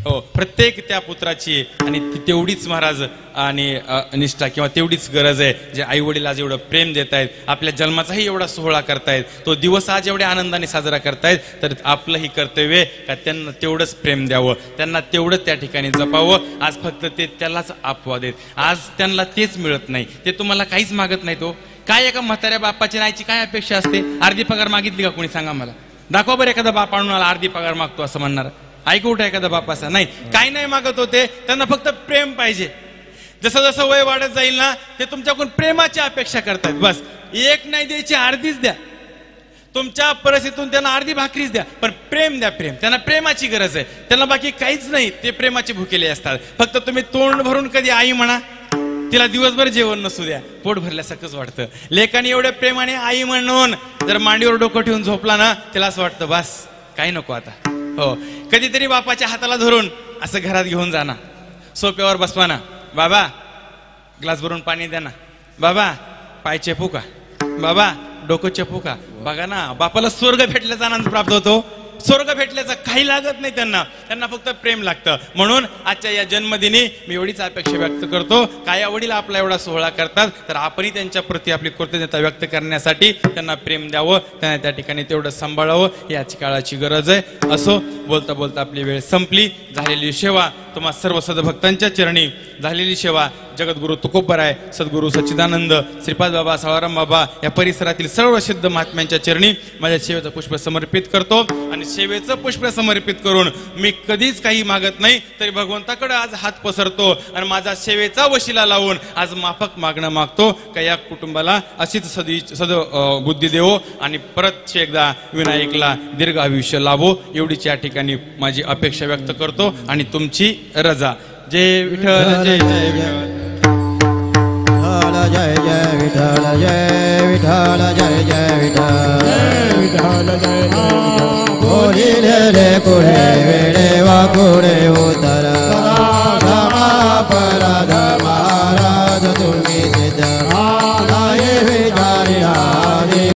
हो प्रत्येक त्या पुत्राची आणि तेवढीच महाराज आणि निष्ठा किंवा तेवढीच गरज आहे. जे आई वडील आज एवढं प्रेम देत आहेत, आपल्या जन्माचाही एवढा सोहळा करतायत, तो दिवस आज एवढ्या आनंदाने साजरा करतायत, तर आपलंही कर्तव्य आहे का त्यांना तेवढंच प्रेम द्यावं, त्यांना तेवढंच त्या ठिकाणी जपावं. आज फक्त ते त्यालाच अपवाद आहेत, आज त्यांना तेच मिळत नाही, ते तुम्हाला काहीच मागत नाही. तो काय एका म्हाताऱ्या बापाची नाहीची काय अपेक्षा असते? अर्धी पगार मागितली का कोणी? सांगा मला, दाखवा बरं एखादा बाप आणून आला अर्धी पगार मागतो असं म्हणणार. ऐकू उठा एखादा बाप असा नाही, काही नाही मागत होते, त्यांना फक्त प्रेम पाहिजे. जसं जसं वय वाढत जाईल ना, ते तुमच्याकडून प्रेमाची अपेक्षा करतात. बस एक नाही द्यायची, अर्धीच द्या. तुमच्या परिस्थितीतून त्यांना अर्धी भाकरीच द्या, पण प्रेम द्या. प्रेम, त्यांना प्रेमाची गरज आहे, त्यांना बाकी काहीच नाही. ते प्रेमाचे भुकेले असतात. फक्त तुम्ही तोंड भरून कधी आई म्हणा, तिला दिवसभर जेवण नसू द्या, पोट भरल्यासारखंच वाटतं. लेकाने एवढ्या प्रेमाने आई म्हणून जर मांडीवर डोकं ठेवून झोपला ना, तिला असं वाटतं बस काही नको आता. हो, कधीतरी बापाच्या हाताला धरून असं घरात घेऊन जाना, सोप्यावर बसवाना, बाबा ग्लास भरून पाणी द्या ना, बाबा पाय चेपू का, बाबा डोकं चेपू का. बघा ना, बापाला स्वर्ग भेटल्याचा आनंद प्राप्त होतो. स्वर्ग भेटल्याचं काही लागत नाही त्यांना, त्यांना फक्त प्रेम लागतं. म्हणून आजच्या या जन्मदिनी मी एवढीच अपेक्षा व्यक्त करतो, काय वडील आपला एवढा सोहळा करतात, तर आपणही त्यांच्या प्रती आपली कृतज्ञता व्यक्त करण्यासाठी त्यांना प्रेम द्यावं, त्यांना त्या ठिकाणी तेवढं सांभाळावं, याची काळाची गरज आहे. असो बोलता बोलता आपली वेळ संपली. झालेली सेवा तुम्हा सर्व सद्भक्तांच्या चरणी झालेली सेवा जगद्गुरु तुकोबराय, सद्गुरु सच्चिदानंद, श्रीपाद बाबा, सावराम बाबा या परिसरातील सर्व सिद्ध महात्म्यांच्या चरणी माझ्या सेवेचं पुष्प समर्पित करतो. आणि सेवेचं पुष्प समर्पित करून मी कधीच काही मागत नाही, तरी भगवंताकडे आज हात पसरतो आणि माझा सेवेचा वशिला लावून आज माफक मागणं मागतो का या कुटुंबाला अशीच सद बुद्धी देवो आणि परत एकदा विनायकला दीर्घ आयुष्य लाभो, एवढीच या ठिकाणी माझी अपेक्षा व्यक्त करतो. आणि तुमची रजा. जय विठ्ठल, जय जय विठ्ठल. जय जय विठ्ठल, जय विठ्ठल, जय जय विठ्ठल, विठ्ठल जय बोलिले पुढे वेळे वाकुडे उतर